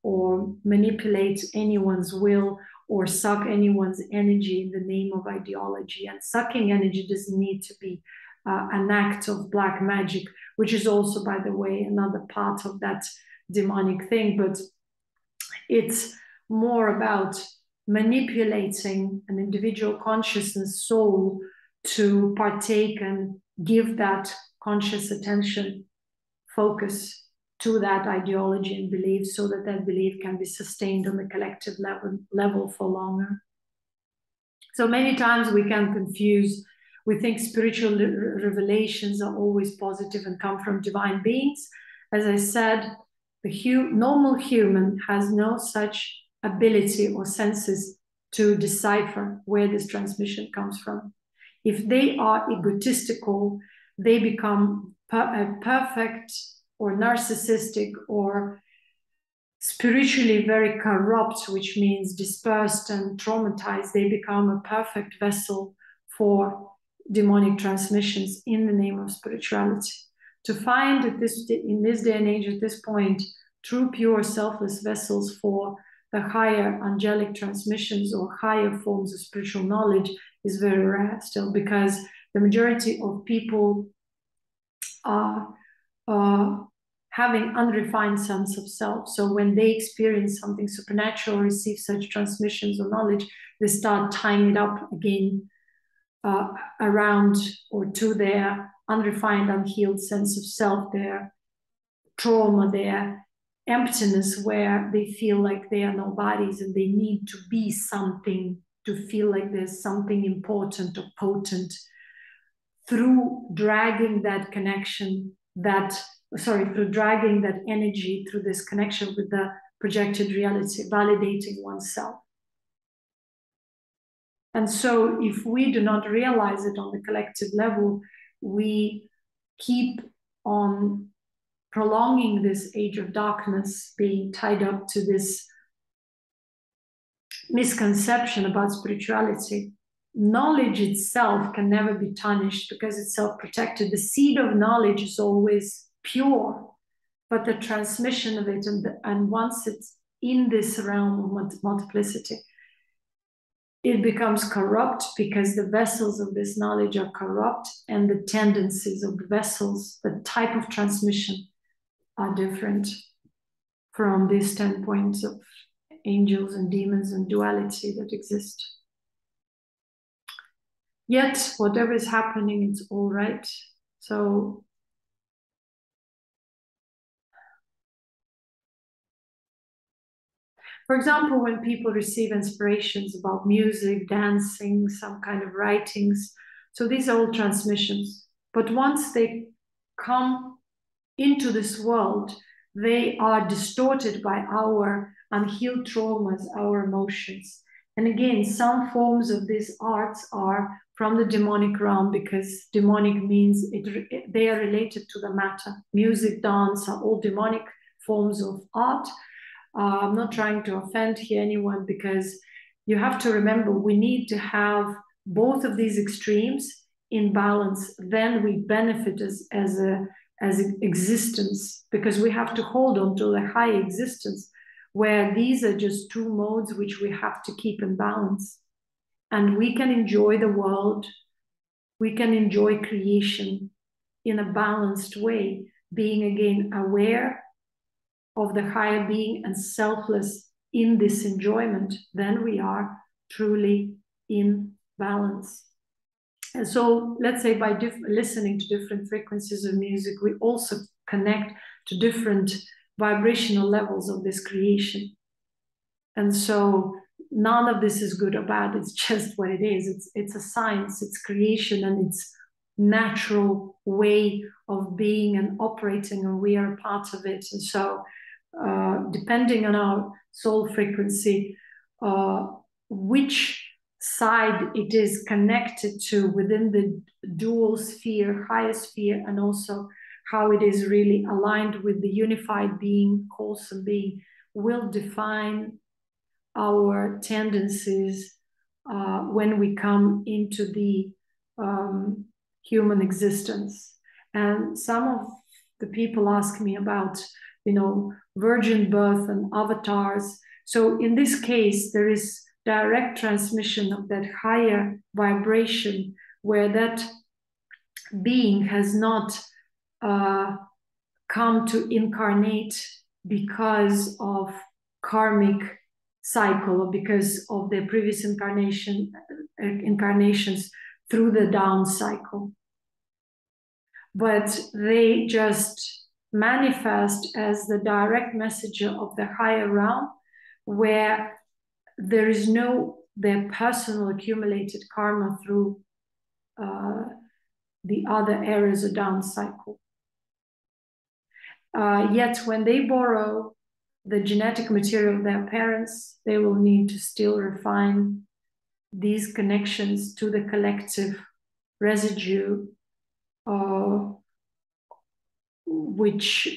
or manipulate anyone's will or suck anyone's energy in the name of ideology. And sucking energy doesn't need to be an act of black magic, which is also, by the way, another part of that demonic thing. But it's more about manipulating an individual consciousness soul to partake and give that conscious attention, focus to that ideology and belief, so that that belief can be sustained on the collective level for longer. So many times we can confuse, we think spiritual revelations are always positive and come from divine beings. As I said, the normal human has no such ability or senses to decipher where this transmission comes from. If they are egotistical, they become perfect or narcissistic or spiritually very corrupt, which means dispersed and traumatized. They become a perfect vessel for demonic transmissions in the name of spirituality. To find in this day and age, at this point, true, pure, selfless vessels for the higher angelic transmissions or higher forms of spiritual knowledge is very rare still, because the majority of people are having unrefined sense of self. So when they experience something supernatural, receive such transmissions or knowledge, they start tying it up again around or to their unrefined, unhealed sense of self, their trauma, their emptiness, where they feel like they are nobodies and they need to be something to feel like there's something important or potent, through dragging that connection, through dragging that energy through this connection with the projected reality, validating oneself. And so if we do not realize it on the collective level, we keep on prolonging this age of darkness, being tied up to this misconception about spirituality. Knowledge itself can never be tarnished because it's self-protected. The seed of knowledge is always pure, but the transmission of it, and once it's in this realm of multiplicity, it becomes corrupt because the vessels of this knowledge are corrupt, and the tendencies of the vessels, the type of transmission, are different from these standpoints of angels and demons and duality that exist. Yet, whatever is happening, it's all right. So, for example, when people receive inspirations about music, dancing, some kind of writings, so these are all transmissions. But once they come into this world, they are distorted by our unhealed traumas, our emotions. And again, some forms of these arts are from the demonic realm, because demonic means they are related to the matter. Music, dance are all demonic forms of art. I'm not trying to offend here anyone, because you have to remember we need to have both of these extremes in balance. Then we benefit as existence, because we have to hold on to the high existence, where these are just two modes which we have to keep in balance. And we can enjoy the world, we can enjoy creation in a balanced way, being again aware of the higher being and selfless in this enjoyment. Then we are truly in balance. And so let's say by listening to different frequencies of music, we also connect to different vibrational levels of this creation. And so none of this is good or bad. It's just what it is. It's a science, it's creation, and it's natural way of being and operating, and we are a part of it. And so depending on our soul frequency, which side it is connected to within the dual sphere, higher sphere, and also how it is really aligned with the unified being, wholesome being, will define our tendencies when we come into the human existence. And some of the people ask me about, virgin birth and avatars. So in this case, there is direct transmission of that higher vibration where that being has not come to incarnate because of karmic cycle or because of their previous incarnations through the down cycle. But they just manifest as the direct messenger of the higher realm, where there is no their personal accumulated karma through the other areas of down cycle. Yet when they borrow the genetic material of their parents, they will need to still refine these connections to the collective residue, which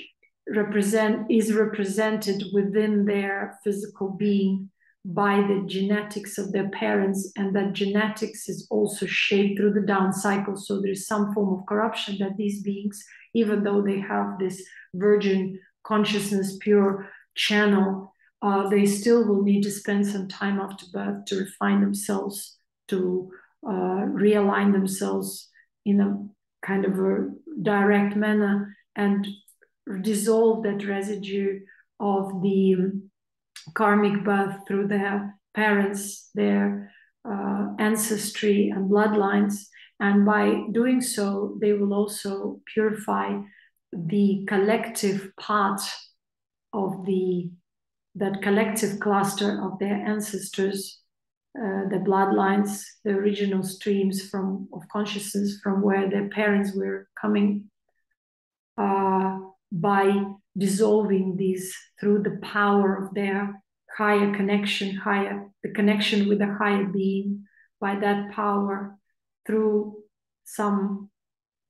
is represented within their physical being by the genetics of their parents, and that genetics is also shaped through the down cycle. So there's some form of corruption that these beings, even though they have this virgin consciousness, pure channel, they still will need to spend some time after birth to refine themselves, to realign themselves in a kind of a direct manner and dissolve that residue of the karmic birth through their parents, their ancestry and bloodlines. And by doing so, they will also purify the collective part of that collective cluster of their ancestors, the bloodlines, the original streams of consciousness from where their parents were coming, by dissolving these through the power of their higher connection, the connection with the higher being. By that power, through some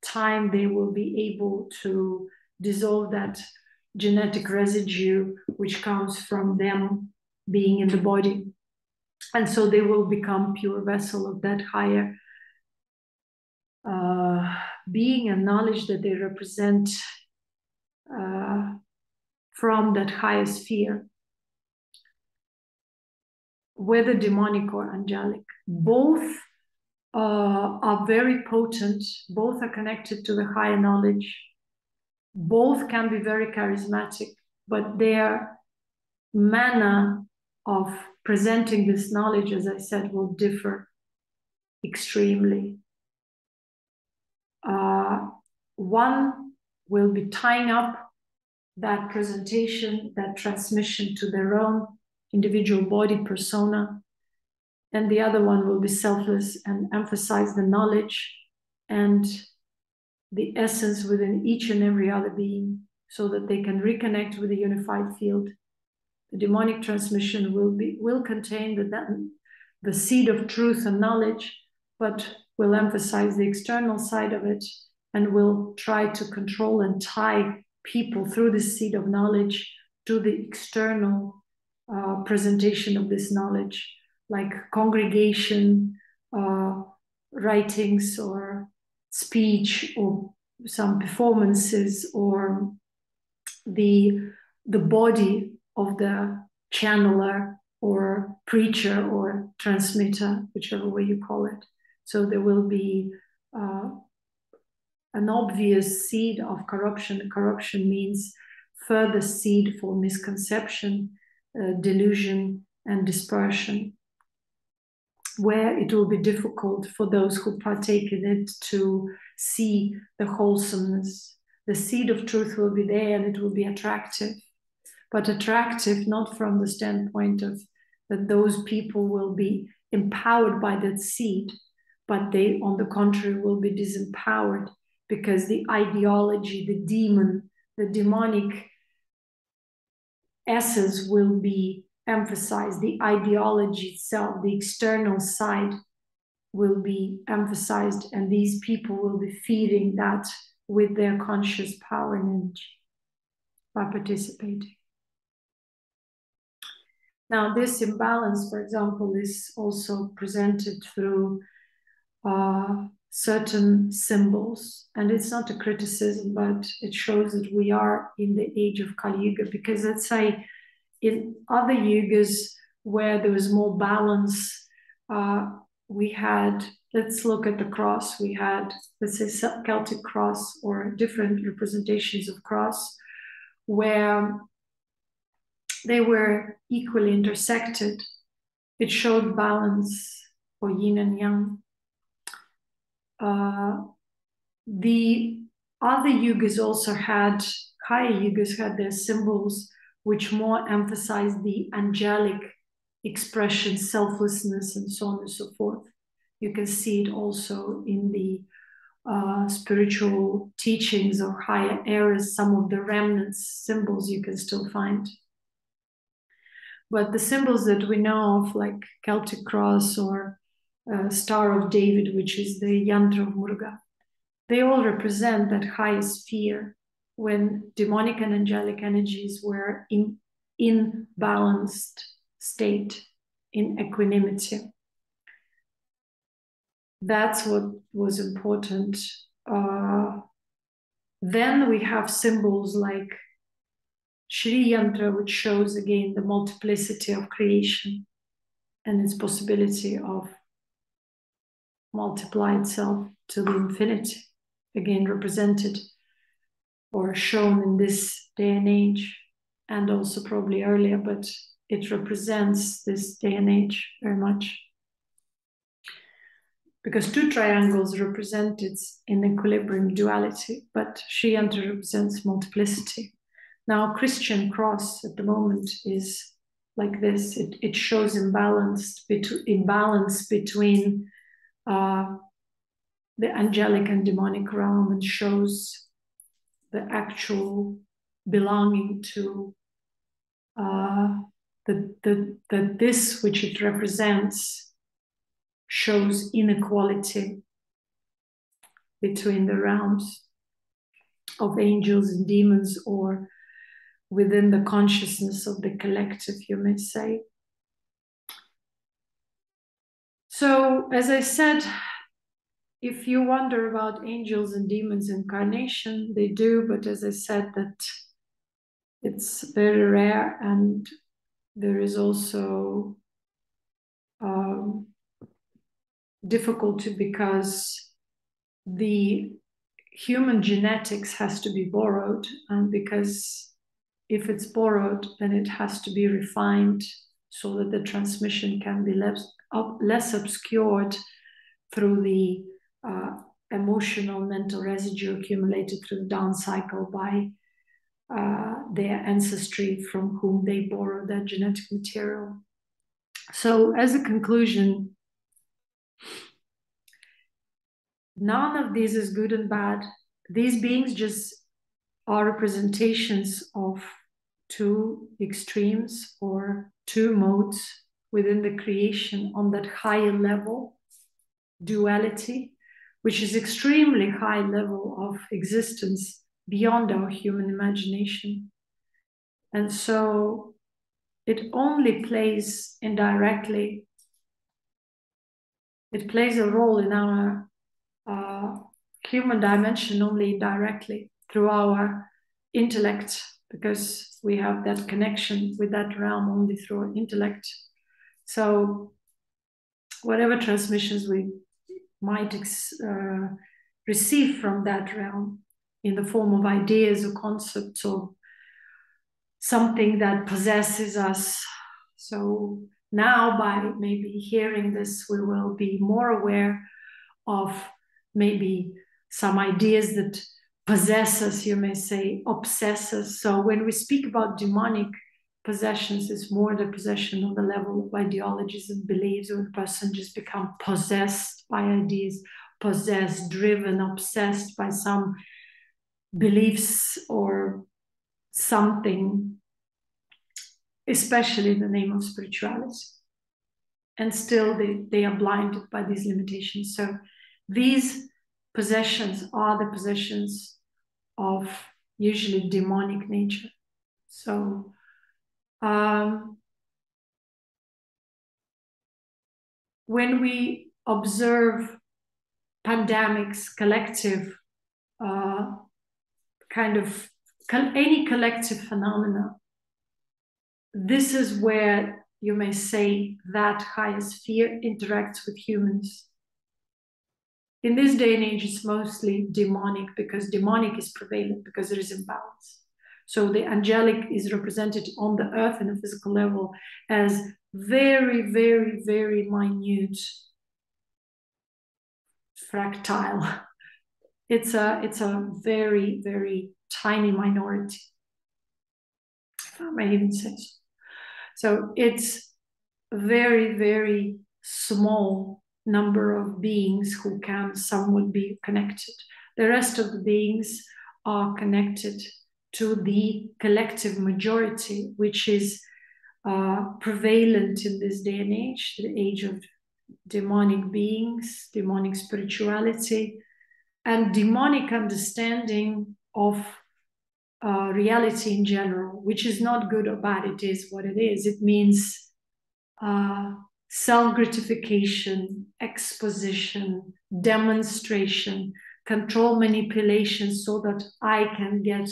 time, they will be able to dissolve that genetic residue which comes from them being in the body. And so they will become pure vessel of that higher being and knowledge that they represent from that higher sphere, whether demonic or angelic. Both are very potent, both are connected to the higher knowledge, both can be very charismatic, but their manner of presenting this knowledge, as I said, will differ extremely. One will be tying up that presentation, that transmission to their own individual body persona, and the other one will be selfless and emphasize the knowledge and the essence within each and every other being so that they can reconnect with the unified field. The demonic transmission will contain the seed of truth and knowledge, but will emphasize the external side of it and will try to control and tie people through the seed of knowledge to the external presentation of this knowledge, like congregation, writings or speech or some performances, or the body of the channeler or preacher or transmitter, whichever way you call it. So there will be an obvious seed of corruption. Corruption means further seed for misconception, delusion, and dispersion, where it will be difficult for those who partake in it to see the wholesomeness. The seed of truth will be there and it will be attractive, but attractive not from the standpoint of that those people will be empowered by that seed, but they, on the contrary, will be disempowered because the ideology, the demon, the demonic essence will be emphasized, the ideology itself, the external side will be emphasized, and these people will be feeding that with their conscious power and energy by participating. Now, this imbalance, for example, is also presented through certain symbols, and it's not a criticism, but it shows that we are in the age of Kali Yuga, because let's say in other yugas where there was more balance, we had, let's look at the cross, we had, let's say, Celtic cross or different representations of cross where they were equally intersected. It showed balance for yin and yang. The other yugas also had, higher yugas had their symbols which more emphasize the angelic expression, selflessness, and so on and so forth. You can see it also in the spiritual teachings of higher eras. Some of the remnants symbols you can still find. But the symbols that we know of, like Celtic cross or Star of David, which is the yantra of Muruga, they all represent that higher sphere when demonic and angelic energies were in balanced state, in equanimity. That's what was important. Then we have symbols like Shri Yantra, which shows again the multiplicity of creation and its possibility of multiply itself to the infinity, again represented or shown in this day and age, and also probably earlier, but it represents this day and age very much. Because two triangles represent its in equilibrium duality, but Shri Yantra represents multiplicity. Now, Christian cross at the moment is like this. It shows imbalance between the angelic and demonic realm, and shows the actual belonging to this which it represents shows inequality between the realms of angels and demons, or within the consciousness of the collective, you may say. So, as I said, if you wonder about angels and demons incarnation, they do, but as I said, that it's very rare, and there is also difficulty because the human genetics has to be borrowed, and because if it's borrowed, then it has to be refined so that the transmission can be less obscured through the emotional mental residue accumulated through the down cycle by their ancestry from whom they borrow that genetic material. So as a conclusion, none of this is good and bad. These beings just are representations of two extremes or two modes within the creation on that higher level, duality, which is extremely high level of existence beyond our human imagination. And so it only plays indirectly, it plays a role in our human dimension only indirectly through our intellect, because we have that connection with that realm only through our intellect. So whatever transmissions we might receive from that realm in the form of ideas or concepts or something that possesses us. So now by maybe hearing this, we will be more aware of maybe some ideas that possess us, you may say, obsess us. So when we speak about demonic possessions, it's more the possession on the level of ideologies and beliefs, when a person just becomes possessed by ideas, possessed, driven, obsessed by some beliefs or something especially in the name of spirituality. And still they are blinded by these limitations. So these possessions are the possessions of usually demonic nature. So when we observe pandemics, collective any collective phenomena, this is where you may say that higher sphere interacts with humans. In this day and age, it's mostly demonic, because demonic is prevalent, because there is imbalance. So the angelic is represented on the earth in a physical level as very, very, very minute, fractile. It's a very, very tiny minority, if I may even say so. So it's a very, very small number of beings who can somewhat be connected. The rest of the beings are connected to the collective majority, which is prevalent in this day and age, the age of demonic beings, demonic spirituality, and demonic understanding of reality in general, which is not good or bad. It is what it is. It means self-gratification, exposition, demonstration, control, manipulation, so that I can get,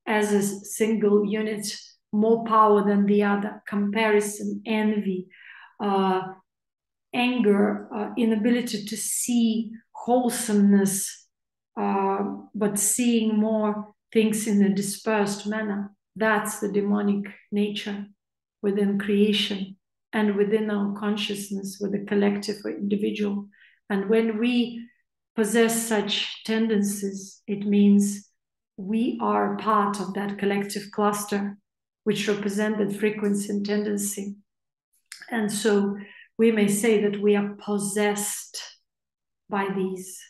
as a single unit, more power than the other, comparison, envy, anger, inability to see wholesomeness, but seeing more things in a dispersed manner. That's the demonic nature within creation and within our consciousness, with the collective or individual. And when we possess such tendencies, it means we are part of that collective cluster, which represent that frequency and tendency. And so we may say that we are possessed by these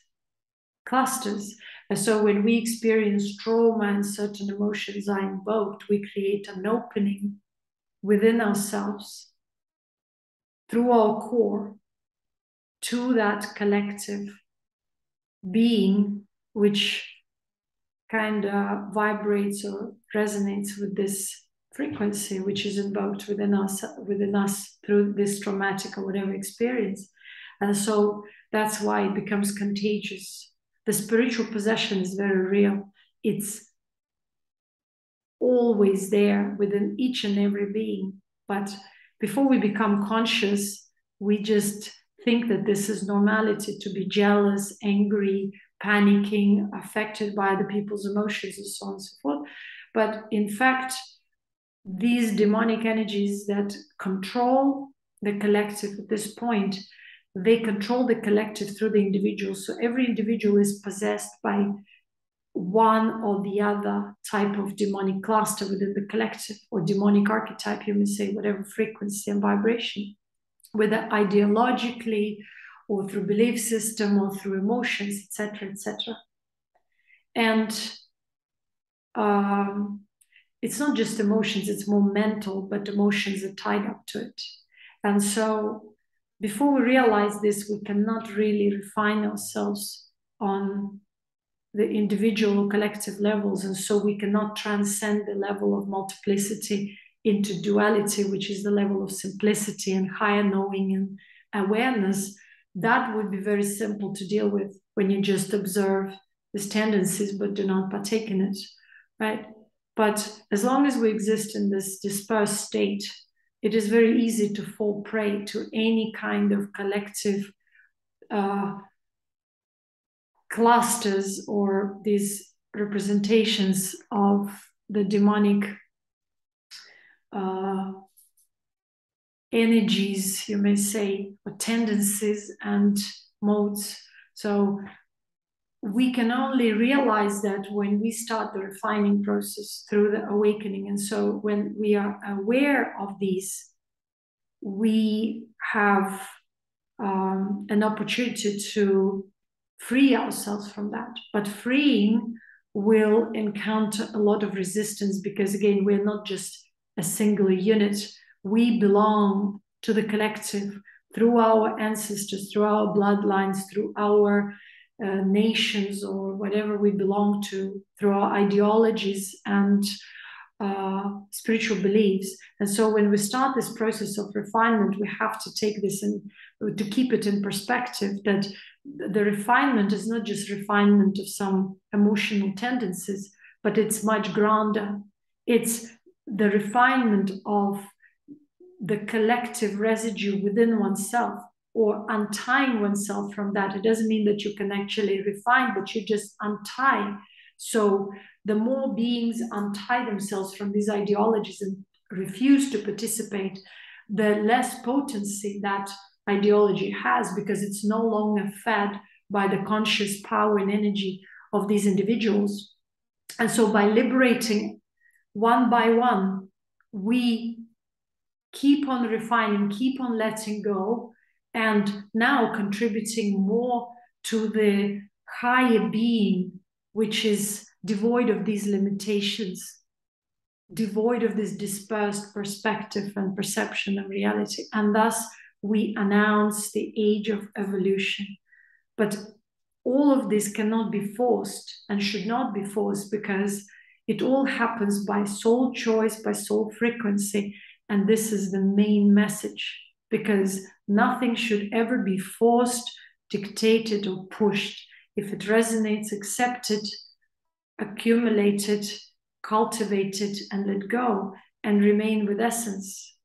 clusters. And so when we experience trauma and certain emotions are invoked, we create an opening within ourselves through our core to that collective being, which kind of vibrates or resonates with this frequency, which is invoked within us through this traumatic or whatever experience. And so that's why it becomes contagious. The spiritual possession is very real. It's always there within each and every being. But before we become conscious, we just think that this is normality, to be jealous, angry, panicking, affected by other people's emotions, and so on and so forth. But in fact, these demonic energies that control the collective at this point, they control the collective through the individual. So every individual is possessed by one or the other type of demonic cluster within the collective, or demonic archetype, you may say, whatever frequency and vibration, whether ideologically or through belief system or through emotions, etc., etc. And it's not just emotions, it's more mental, but emotions are tied up to it. And so before we realize this, we cannot really refine ourselves on the individual or collective levels. And so we cannot transcend the level of multiplicity into duality, which is the level of simplicity and higher knowing and awareness. That would be very simple to deal with when you just observe these tendencies but do not partake in it, right? But as long as we exist in this dispersed state, it is very easy to fall prey to any kind of collective clusters or these representations of the demonic energies, you may say, or tendencies and modes. So we can only realize that when we start the refining process through the awakening. And so when we are aware of these, we have an opportunity to free ourselves from that. But freeing will encounter a lot of resistance, because again, we're not just a single unit. We belong to the collective through our ancestors, through our bloodlines, through our nations or whatever we belong to, through our ideologies and spiritual beliefs. And so when we start this process of refinement, we have to take this and to keep it in perspective, that the refinement is not just refinement of some emotional tendencies, but it's much grander. It's the refinement of the collective residue within oneself, or untying oneself from that. It doesn't mean that you can actually refine, but you just untie. So the more beings untie themselves from these ideologies and refuse to participate, the less potency that ideology has, because it's no longer fed by the conscious power and energy of these individuals. And so by liberating one by one, we keep on refining, keep on letting go, and now contributing more to the higher being, which is devoid of these limitations, devoid of this dispersed perspective and perception of reality. And thus we announce the age of evolution. But all of this cannot be forced and should not be forced, because it all happens by soul choice, by soul frequency. And this is the main message, because nothing should ever be forced, dictated, or pushed. If it resonates, accept it, accumulate it, cultivate it, and let go, and remain with essence.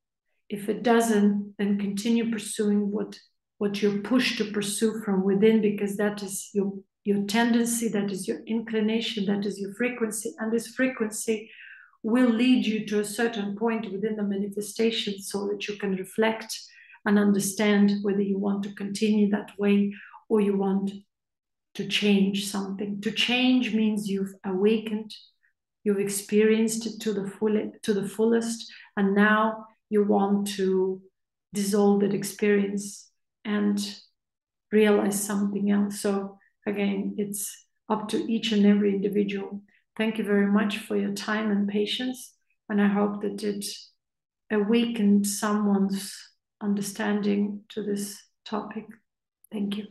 If it doesn't, then continue pursuing what you're pushed to pursue from within, because that is your tendency, that is your inclination, that is your frequency. And this frequency will lead you to a certain point within the manifestation, so that you can reflect and understand whether you want to continue that way or you want to change something. To change means you've awakened, you've experienced it to the fullest, and now you want to dissolve that experience and realize something else. So again, it's up to each and every individual. Thank you very much for your time and patience, and I hope that it awakened someone's understanding to this topic. Thank you.